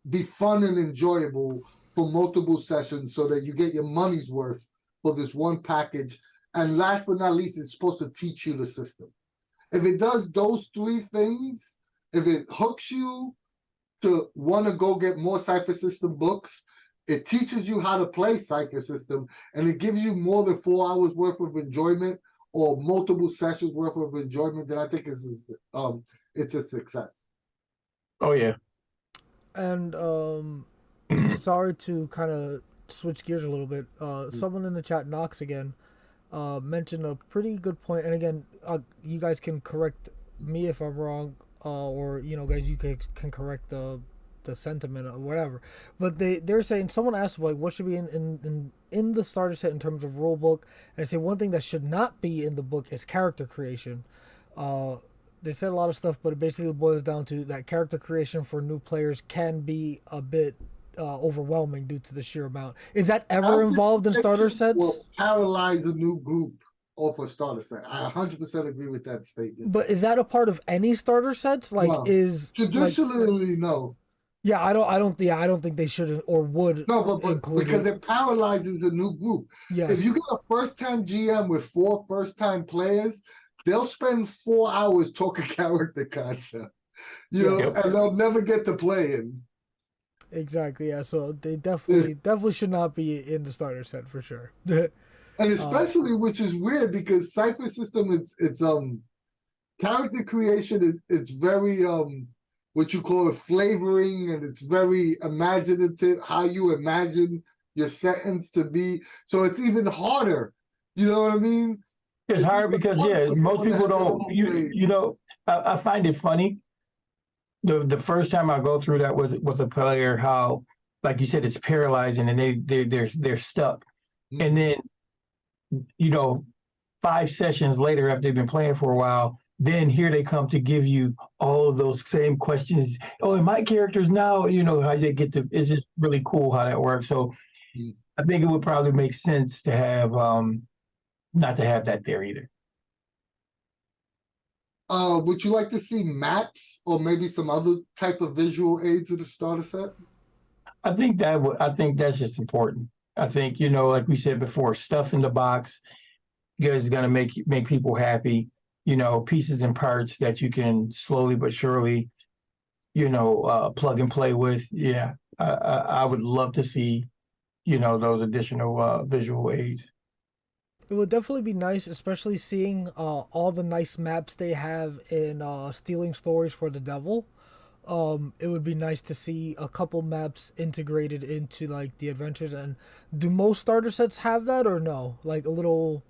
be fun and enjoyable for multiple sessions so that you get your money's worth for this one package. And last but not least, it's supposed to teach you the system. If it does those 3 things, if it hooks you to want to go get more Cypher System books, it teaches you how to play Cypher System, and it gives you more than 4 hours worth of enjoyment or multiple sessions worth of enjoyment, then I think it's a success. Oh yeah. And sorry to kind of switch gears a little bit. Someone in the chat, Knox again, mentioned a pretty good point. And again, you guys can correct me if I'm wrong, or guys, you can correct the sentiment or whatever. But they're saying, someone asked like what should be in the starter set in terms of rule book, and I say one thing that should not be in the book is character creation. They said a lot of stuff, but it basically boils down to that character creation for new players can be a bit overwhelming due to the sheer amount. Is that ever involved in starter sets? Will paralyze a new group off a starter set. I 100% agree with that statement. But is that a part of any starter sets? Like, no. Traditionally, no. Yeah, I don't think they should or would. No, but because it paralyzes a new group. Yes. If you get a first-time GM with 4 first-time players, they'll spend 4 hours talking character concept, and they'll never get to play in. Exactly. Yeah. So they definitely should not be in the starter set for sure. And especially, which is weird because Cypher System, it's character creation. It's very what you call it, flavoring, and it's very imaginative. How you imagine your sentence to be, so it's even harder. You know what I mean? It's hard because most people don't. I find it funny. The first time I go through that with a player, how, like you said, it's paralyzing and they're stuck, and then 5 sessions later after they've been playing for a while, then here they come to give you all of those same questions. Oh, and my characters now, how they get to, it's just really cool how that works. So I think it would probably make sense to have, not to have that there either. Would you like to see maps or maybe some other type of visual aids in the starter set? I think that's just important. I think, like we said before, stuff in the box is going to make people happy. Pieces and parts that you can slowly but surely, plug and play with. Yeah, I would love to see, those additional visual aids. It would definitely be nice, especially seeing all the nice maps they have in Stealing Stories for the Devil. It would be nice to see a couple maps integrated into like the adventures. And do most starter sets have that or no? Like a little,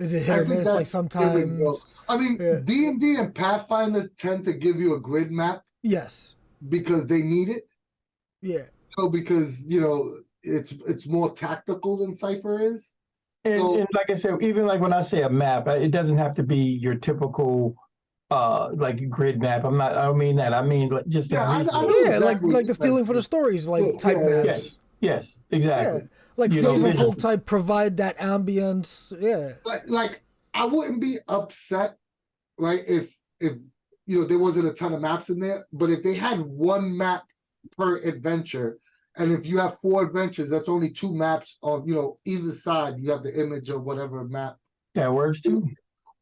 is it hit or miss? Like sometimes. I mean, Yeah. D&D and Pathfinder tend to give you a grid map Yes. because they need it. Yeah. Because it's more tactical than Cypher is. And like I said, even like when I say a map, it doesn't have to be your typical like grid map. I don't mean that. I mean like just I know yeah, exactly like the Stealing for the Stories type maps. Yes, exactly. Yeah. Like flavorful type, provide that ambience. Yeah. Like I wouldn't be upset, right, if there wasn't a ton of maps in there, but if they had one map per adventure, and if you have 4 adventures, that's only 2 maps on either side. You have the image of whatever map. That works too.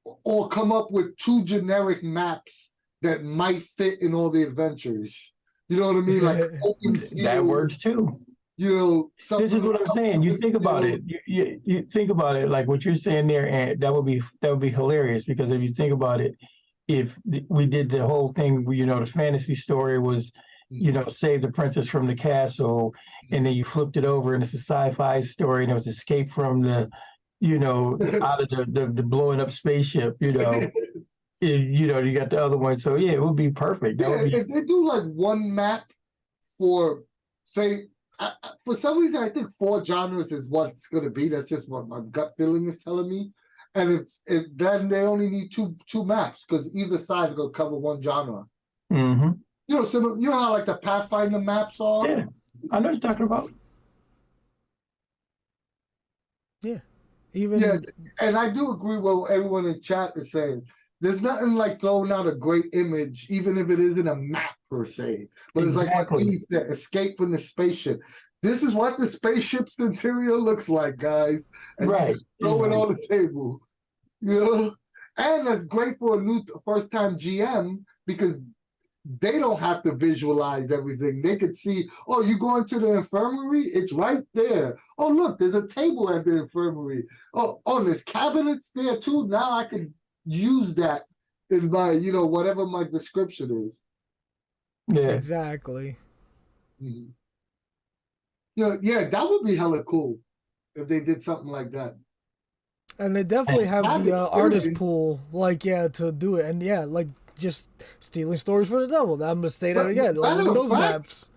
Or come up with 2 generic maps that might fit in all the adventures. You know what I mean? Like open field, that works too. This is what I'm saying. You think about it. You think about it like what you're saying there, and that would be hilarious because if you think about it, if we did the whole thing, the fantasy story was, save the princess from the castle, and then you flipped it over and it's a sci-fi story and it was escape from the, out of the blowing up spaceship, you got the other one. So yeah, it would be perfect. If they do like one map for, say, for some reason, I think 4 genres is what's going to be. That's just what my gut feeling is telling me. And then they only need two maps because either side will cover 1 genre. Mm-hmm. So how like the Pathfinder maps are. Yeah, I know what you're talking about. Yeah, and I do agree with what everyone in chat is saying. There's nothing like throwing out a great image, even if it isn't a map per se. But it's like what he said, escape from the spaceship. This is what the spaceship's interior looks like, guys. And you throw it on the table. And that's great for a new first-time GM because they don't have to visualize everything. They could see, oh, you going to the infirmary? It's right there. Oh, look, there's a table at the infirmary. Oh, there's cabinets there too. Now I can use that in my, whatever my description is. Yeah, exactly. Mm-hmm. That would be hella cool if they did something like that. And they definitely have the artist pool, to do it. And just Stealing Stories for the Devil. I'm gonna say that again. Look at those maps.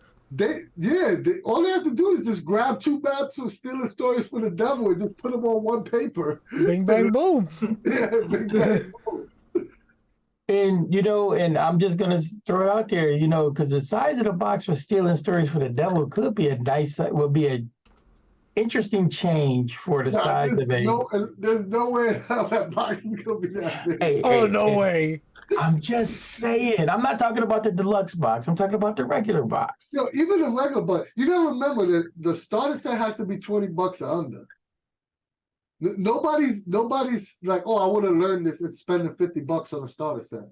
All they have to do is just grab 2 maps of Stealing Stories for the Devil and just put them on one paper. Bing bang boom. Bing bang boom. And I'm just gonna throw it out there, because the size of the box for Stealing Stories for the Devil would be an interesting change for the size of a. There's no way how that box is gonna be that big. No way. I'm just saying. I'm not talking about the deluxe box. I'm talking about the regular box. Even the regular box. You gotta remember that the starter set has to be $20 or under. Nobody's like, oh, I want to learn this and spending $50 on a starter set.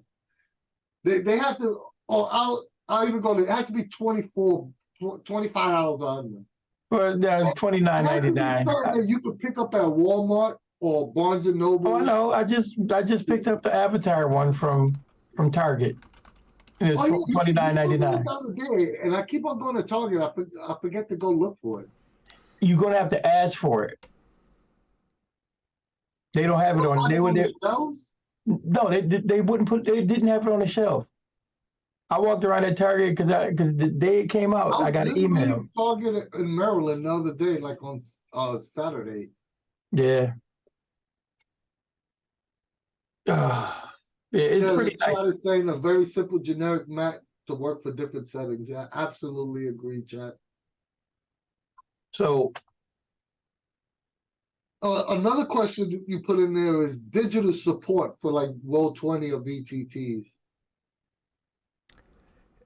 They have to. I'll even go. It has to be $25 or under. Well, that's $29.99. Something that you could pick up at Walmart or Barnes and Noble. Oh no, I just picked up the Avatar one from Target. It's $29.99. And I keep on going to Target. I forget to go look for it. You're gonna have to ask for it. They don't have it on. No, they wouldn't put. They didn't have it on the shelf. I walked around at Target because the day it came out, I got an email. Target in Maryland the other day, like on Saturday. Yeah. It's Yeah, pretty try nice. to stay in a very simple generic mat to work for different settings. Yeah, absolutely agree, chat. So Another question you put in there is digital support for like Roll20 or VTTs.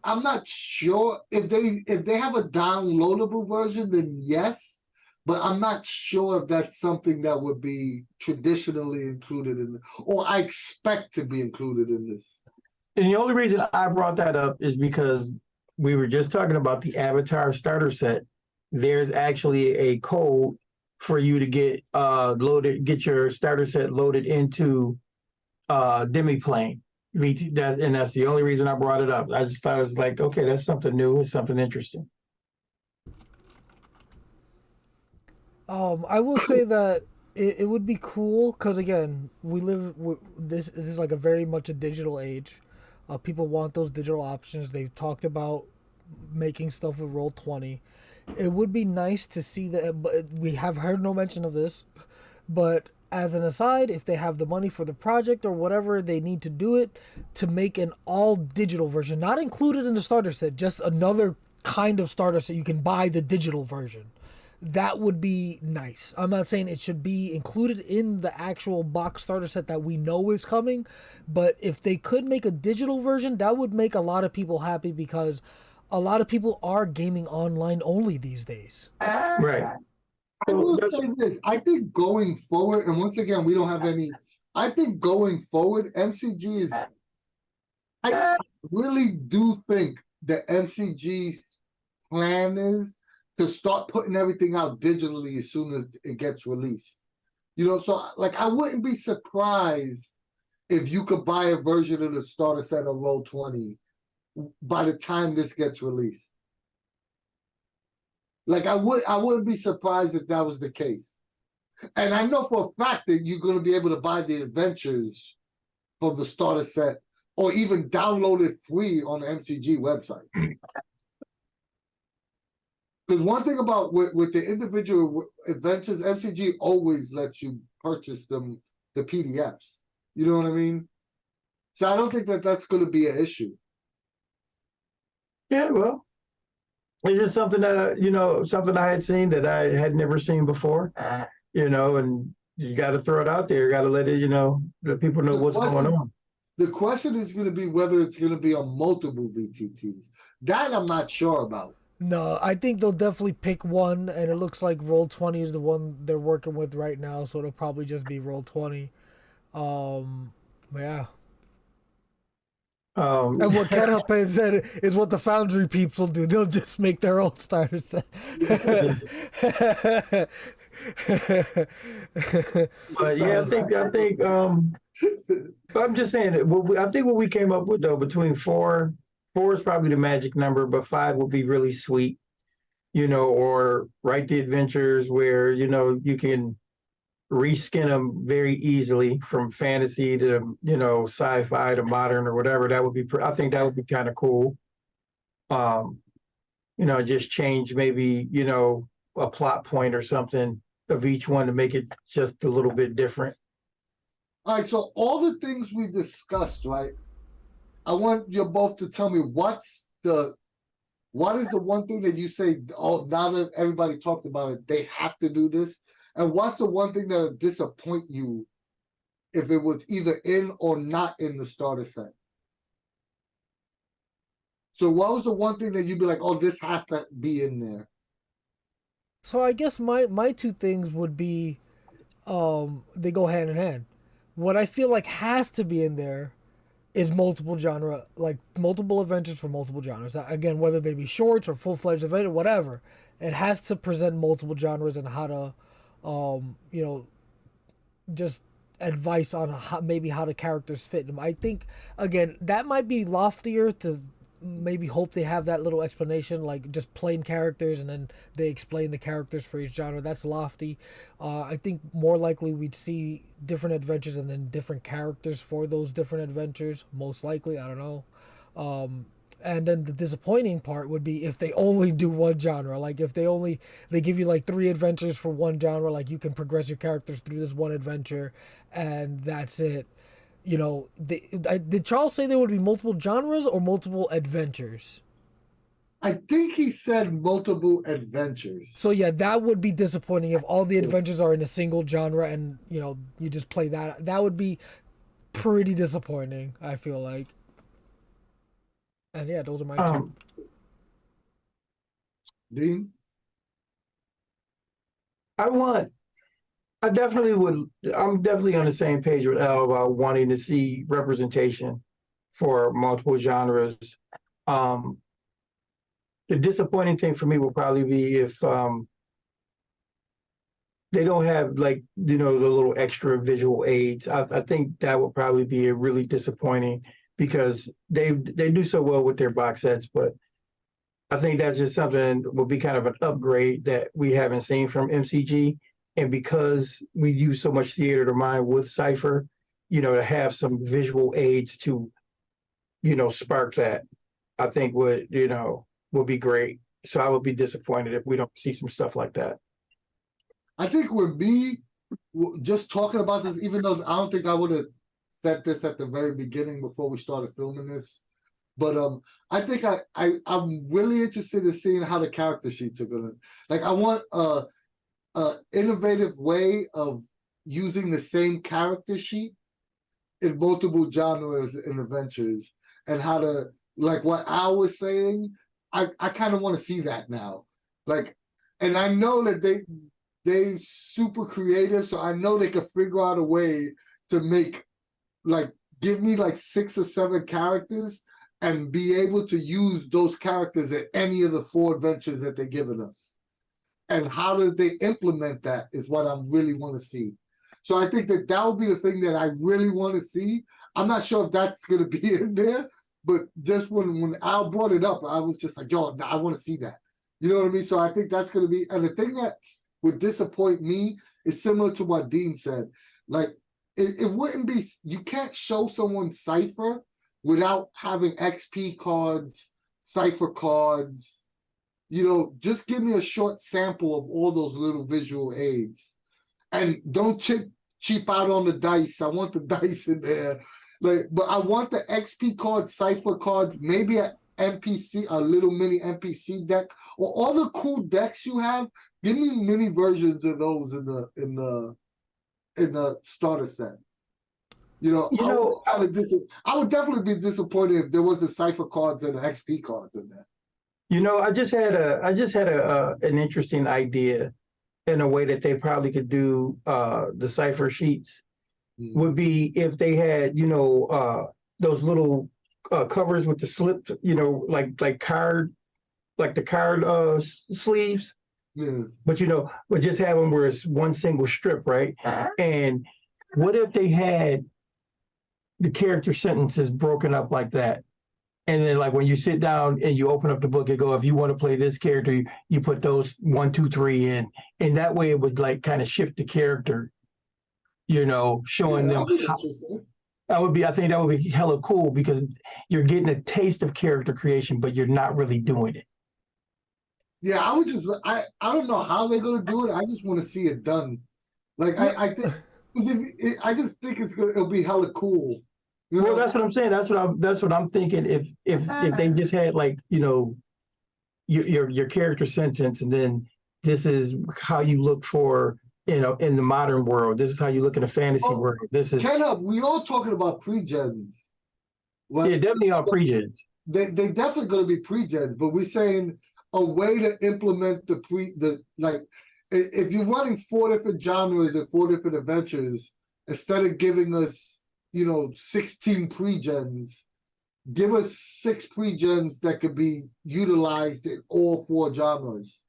I'm not sure if they have a downloadable version, then yes, but I'm not sure if that's something that would be traditionally included in, or I expect to be included in this. and the only reason I brought that up is because we were just talking about the Avatar starter set. There's actually a code for you to get your starter set loaded into Demiplane. And that's the only reason I brought it up. I just thought it was like, okay, that's something new, it's something interesting. I will say that it would be cool because again, this is like a very much a digital age. People want those digital options. They've talked about making stuff with Roll20. It would be nice to see that, but we have heard no mention of this. But as an aside, if they have the money for the project or whatever they need to do it, to make an all digital version, not included in the starter set, just another kind of starter set, you can buy the digital version. That would be nice. I'm not saying it should be included in the actual box starter set that we know is coming, but if they could make a digital version, that would make a lot of people happy because a lot of people are gaming online only these days. Right. I will say this. I think going forward, and once again, we don't have any. I think going forward, MCG is. I really do think the MCG's plan is to start putting everything out digitally as soon as it gets released. So like I wouldn't be surprised if you could buy a version of the starter set of Roll20 by the time this gets released. Like I wouldn't be surprised if that was the case. And I know for a fact that you're going to be able to buy the adventures from the starter set or even download it free on the MCG website. Because one thing about with the individual adventures, MCG always lets you purchase them, the PDFs. You know what I mean? So I don't think that that's going to be an issue. Yeah, well, it's just something that something I had seen that I had never seen before. And you got to throw it out there. You got to let it, let people know what's going on. The question is going to be whether it's going to be on multiple VTTs. That I'm not sure about. No, I think they'll definitely pick one, and it looks like Roll20 is the one they're working with right now, so it'll probably just be Roll20. Yeah. And what Ketup has said is what the Foundry people do. They'll just make their own starter set. But yeah, I think I'm just saying I think what we came up with though, between four is probably the magic number, but 5 would be really sweet, or write the adventures where, you can reskin them very easily from fantasy to, sci-fi to modern or whatever. I think that would be kind of cool. Just change maybe, a plot point or something of each one to make it just a little bit different. All right, so all the things we discussed, right? I want you both to tell me what is the one thing that you say, oh, now that everybody talked about it, they have to do this? And what's the one thing that would disappoint you if it was either in or not in the starter set? So what was the one thing that you'd be like, oh, this has to be in there? So I guess my two things would be, they go hand in hand. What I feel like has to be in there is multiple genre, like multiple adventures for multiple genres. Again, whether they be shorts or full-fledged adventure, whatever. It has to present multiple genres and how to, just advice on maybe how the characters fit them. I think, again, that might be loftier to maybe hope they have that little explanation, like just plain characters and then they explain the characters for each genre. That's lofty. I think more likely we'd see different adventures and then different characters for those different adventures, most likely. I don't know. And then the disappointing part would be if they only do one genre. Like if they give you like 3 adventures for one genre, like you can progress your characters through this one adventure and that's it. did Charles say there would be multiple genres or multiple adventures? I think he said multiple adventures. So yeah, that would be disappointing if all the adventures are in a single genre and you just play that. That would be pretty disappointing, I feel like. And yeah, those are my two. Dean? I'm definitely on the same page with Al about wanting to see representation for multiple genres. The disappointing thing for me will probably be if they don't have the little extra visual aids. I think that would probably be a really disappointing because they do so well with their box sets, but I think that's just something that will be kind of an upgrade that we haven't seen from MCG. And because we use so much theater of mind with Cypher, to have some visual aids to, spark that, I think would be great. So I would be disappointed if we don't see some stuff like that. I think with me, just talking about this, even though I don't think I would have said this at the very beginning before we started filming this, but I think I'm really interested in seeing how the character sheets are gonna. I want a innovative way of using the same character sheet in multiple genres and adventures, and how to what Al was saying. I kind of want to see that now, and I know that they super creative, so I know they could figure out a way to make give me 6 or 7 characters and be able to use those characters at any of the 4 adventures that they're giving us. And how do they implement that is what I really want to see. So I think that would be the thing that I really want to see. I'm not sure if that's going to be in there, but just when Al brought it up, I was just yo, I want to see that. You know what I mean? So I think that's going to be, and the thing that would disappoint me is similar to what Dean said. It wouldn't be, you can't show someone Cypher without having XP cards, Cypher cards. Just give me a short sample of all those little visual aids. And don't cheap out on the dice. I want the dice in there. But I want the XP cards, Cypher cards, maybe an NPC, a little mini NPC deck, or all the cool decks you have. Give me mini versions of those in the starter set. I would definitely be disappointed if there wasn't Cypher cards and XP cards in there. I just had an interesting idea in a way that they probably could do the Cypher sheets would be if they had those little covers with the slip like card the card sleeves. Yeah. But but just have them where it's one single strip, right? And what if they had the character sentences broken up like that? And then when you sit down and you open up the book, you go, if you want to play this character, you put those 1, 2, 3 in. And that way it would kind of shift the character, showing them how, I think that would be hella cool because you're getting a taste of character creation, but you're not really doing it. Yeah, I don't know how they're gonna do it. I just want to see it done. I think I just think it'll be hella cool. Well, that's what I'm saying. That's what I'm thinking. If they just had your character sentence, and then this is how you look for in the modern world. This is how you look in a fantasy world. This is we all talking about pre-gens. Yeah, definitely are pre-gens. They definitely going to be pre-gens, but we're saying a way to implement if you're running 4 different genres and 4 different adventures, instead of giving us 16 pre-gens, give us 6 pre-gens that could be utilized in all 4 genres.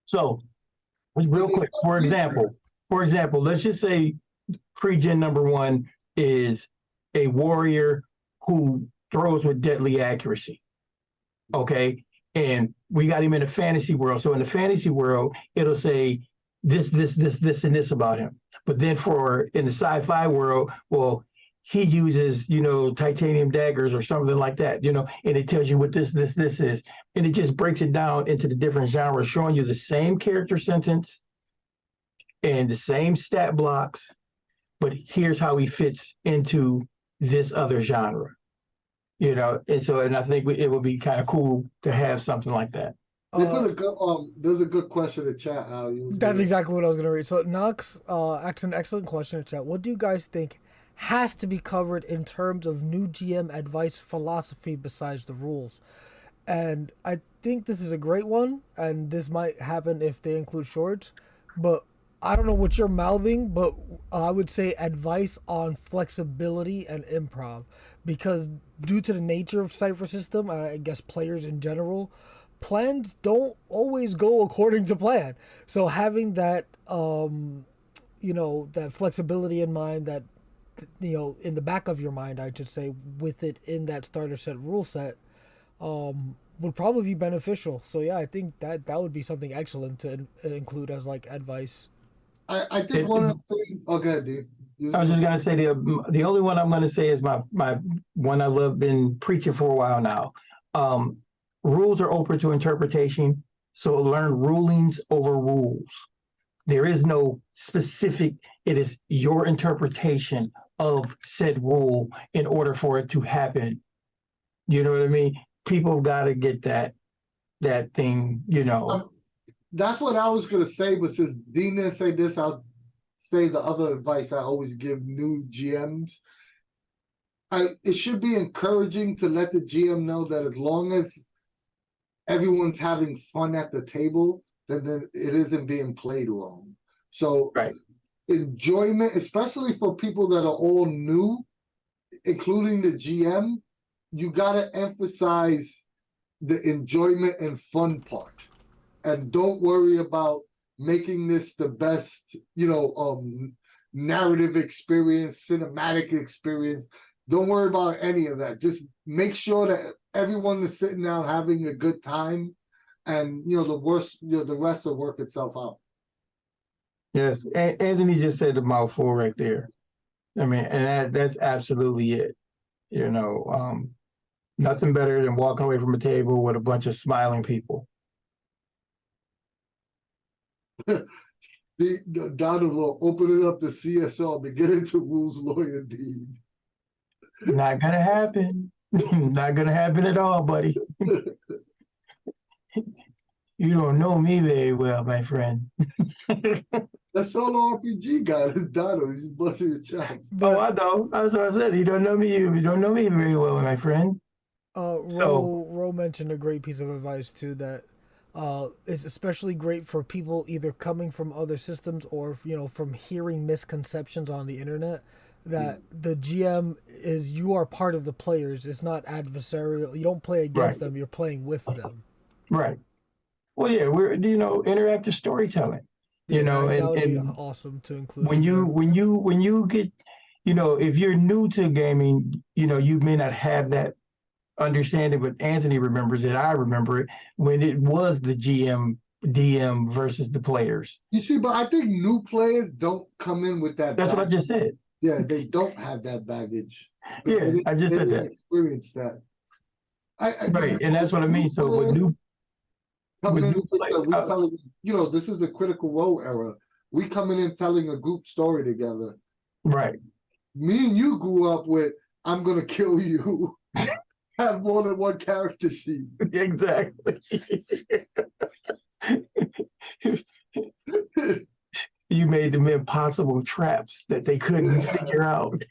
So, real quick, for example, let's just say pre-gen number 1 is a warrior who throws with deadly accuracy. Okay, and we got him in a fantasy world. So in the fantasy world, it'll say this, and this about him. But then in the sci-fi world, well, he uses, titanium daggers or something like that, and it tells you what this is. And it just breaks it down into the different genres, showing you the same character sentence and the same stat blocks, but here's how he fits into this other genre. You know, and I think it would be kind of cool to have something like that. They put a good there's a good question in chat, Al. That's exactly what I was gonna read. So Knox asked an excellent question in chat. What do you guys think has to be covered in terms of new GM advice philosophy besides the rules? And I think this is a great one, and this might happen if they include shorts, but I don't know what you're mouthing, but I would say advice on flexibility and improv, because due to the nature of Cypher System, I guess players in general, plans don't always go according to plan. So having that, that flexibility in mind, that, in the back of your mind, I should say, with it in that starter set rule set, would probably be beneficial. So yeah, I think that would be something excellent to include as like advice. I think one of the things. Okay, dude. I was just gonna say the only one I'm gonna say is my one I love, been preaching for a while now. Rules are open to interpretation, so learn rulings over rules. There is no specific. It is your interpretation of said rule in order for it to happen. You know what I mean? People got to get that thing. That's what I was gonna say, but since Dean didn't say this, I'll say the other advice I always give new GMs. It should be encouraging to let the GM know that as long as everyone's having fun at the table, then it isn't being played wrong. So right. Enjoyment, especially for people that are all new, including the GM, you gotta emphasize the enjoyment and fun part. And don't worry about making this the best, narrative experience, cinematic experience. Don't worry about any of that. Just make sure that everyone is sitting down having a good time, and the rest will work itself out. Yes, Anthony just said the mouthful right there. I mean, and that's absolutely it. Nothing better than walking away from a table with a bunch of smiling people. Donald will open it up to CSR, but get into rules lawyer deed. Not gonna happen. Not gonna happen at all, buddy. You don't know me very well, my friend. That solo RPG guy is Donald. He's just busting his chops. I know. That's what I said. You don't know me. You don't know me very well, my friend. Ro mentioned a great piece of advice too, that it's especially great for people either coming from other systems or from hearing misconceptions on the internet, that the GM is, you are part of the players. It's not adversarial. You don't play against them. You're playing with them. Right. Well, yeah, we're interactive storytelling. That would be awesome to include. When you get, if you're new to gaming, you may not have that understanding, but Anthony remembers it. I remember it when it was the GM DM versus the players. You see, but I think new players don't come in with that. That's what I just said. Yeah, they don't have that baggage. Yeah, I just said that. Experience that. Right, and that's what I mean. So with new coming in, we telling this is the Critical Role era. We coming in telling a group story together. Right. Me and you grew up with "I'm gonna kill you." Have more than one character sheet. Exactly. You made them impossible traps that they couldn't figure out.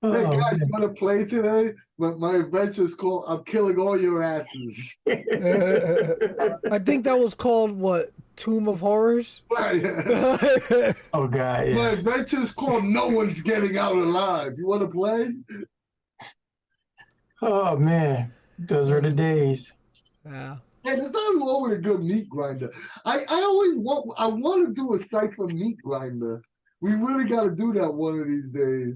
Hey guys, you want to play today? My adventure's called "I'm Killing All Your Asses." I think that was called what? Tomb of Horrors? Oh God! Yeah. My adventure's called "No One's Getting Out Alive." You want to play? Oh man, those are the days. Yeah. Hey, there's nothing wrong with a good meat grinder. I want to do a Cypher meat grinder. We really got to do that one of these days.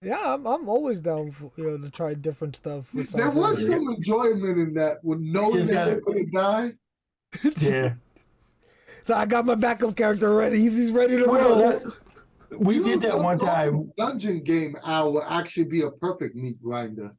Yeah, I'm always down for, to try different stuff. With there was some enjoyment in that when knowing that you're gonna die. Yeah. So I got my backup character ready. He's ready to roll. We did that one time. Dungeon game, Al, will actually be a perfect meat grinder.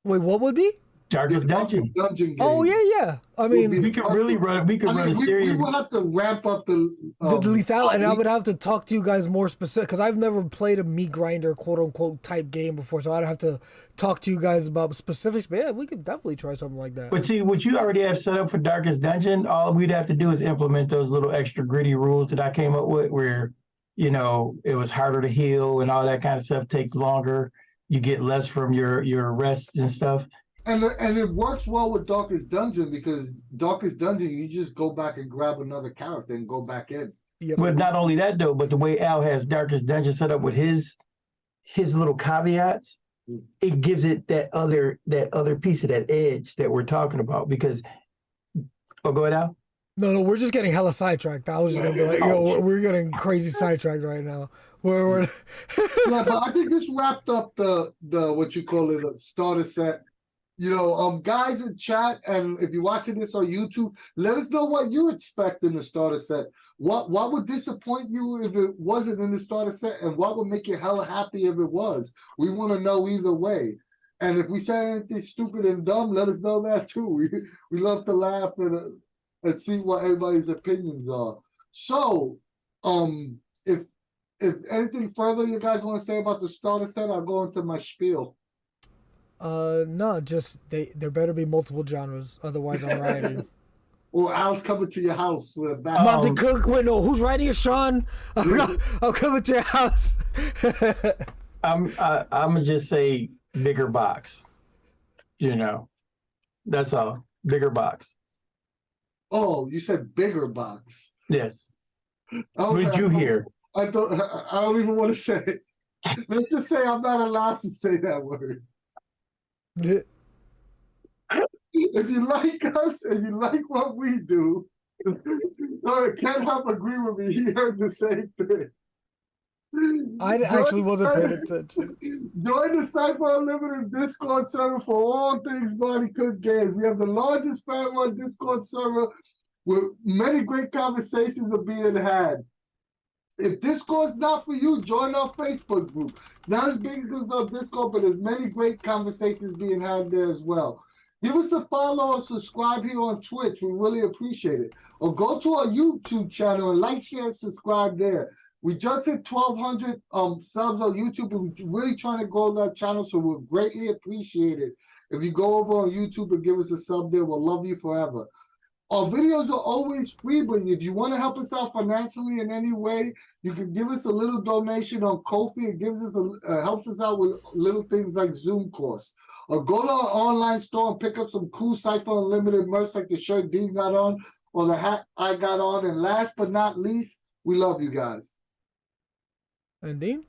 Wait, what would be? Darkest Dungeon. Dungeon game. Oh yeah. I mean, Would be We could really run. We could run a we series. will have to ramp up the the lethal, and I we- would have to talk to you guys more specific because I've never played a meat grinder, quote unquote, type game before. So I'd have to talk to you guys about specifics. But yeah, we could definitely try something like that. But see, what you already have set up for Darkest Dungeon, all we'd have to do is implement those little extra gritty rules that I came up with, where it was harder to heal and all that kind of stuff takes longer. You get less from your rests and stuff. and it works well with Darkest Dungeon because Darkest Dungeon you just go back and grab another character and go back in. Yep. But not only that though, but the way Al has Darkest Dungeon set up with his little caveats, it gives it that other piece of that edge that we're talking about. Because go ahead, Al. No, we're just getting hella sidetracked. I was just gonna be like, yo, we're getting crazy sidetracked right now. We're Yeah, but I think this wrapped up the what you call it, a starter set. Guys in chat, and if you're watching this on YouTube, let us know what you expect in the starter set. What would disappoint you if it wasn't in the starter set, and what would make you hella happy if it was? We want to know either way. And if we say anything stupid and dumb, let us know that too. We love to laugh and see what everybody's opinions are. So, if anything further you guys want to say about the starter set, I'll go into my spiel. no, just there better be multiple genres, otherwise I'm writing. Or Al's coming to your house with a bat. Monte Cook, wait, no, who's writing it, Sean? I'm coming to your house. I'm gonna just say bigger box. That's all. Bigger box. Oh, you said bigger box. Yes. Okay, What did you hear? I don't even want to say it. Let's just say I'm not allowed to say that word. If you like us and you like what we do, can't help agree with me. He heard the same thing. I actually wasn't paying attention. Join the Cypher Unlimited Discord server for all things Monte Cook Games. We have the largest fan-run Discord server with many great conversations are being had. If Discord's not for you, join our Facebook group. Not as big as our Discord, but there's many great conversations being had there as well. Give us a follow or subscribe here on Twitch. We really appreciate it. Or go to our YouTube channel and like, share, and subscribe there. We just hit 1,200 subs on YouTube, and we're really trying to grow that channel, so we'll greatly appreciate it. If you go over on YouTube and give us a sub there, we'll love you forever. Our videos are always free, but if you want to help us out financially in any way, you can give us a little donation on Ko-fi. It gives us helps us out with little things like Zoom course. Or go to our online store and pick up some cool Cypher Unlimited merch like the shirt Dean got on or the hat I got on. And last but not least, we love you guys. And Dean?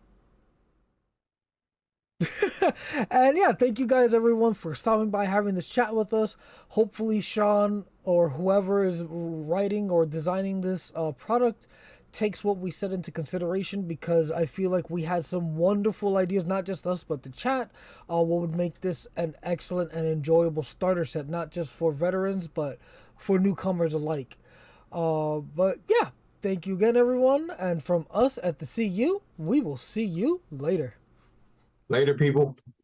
And yeah, thank you guys everyone for stopping by, having this chat with us. Hopefully Sean or whoever is writing or designing this product takes what we said into consideration, because I feel like we had some wonderful ideas, not just us but the chat, what would make this an excellent and enjoyable starter set, not just for veterans but for newcomers alike. But yeah, thank you again everyone, and from us at the CU, we will see you later. Later, people.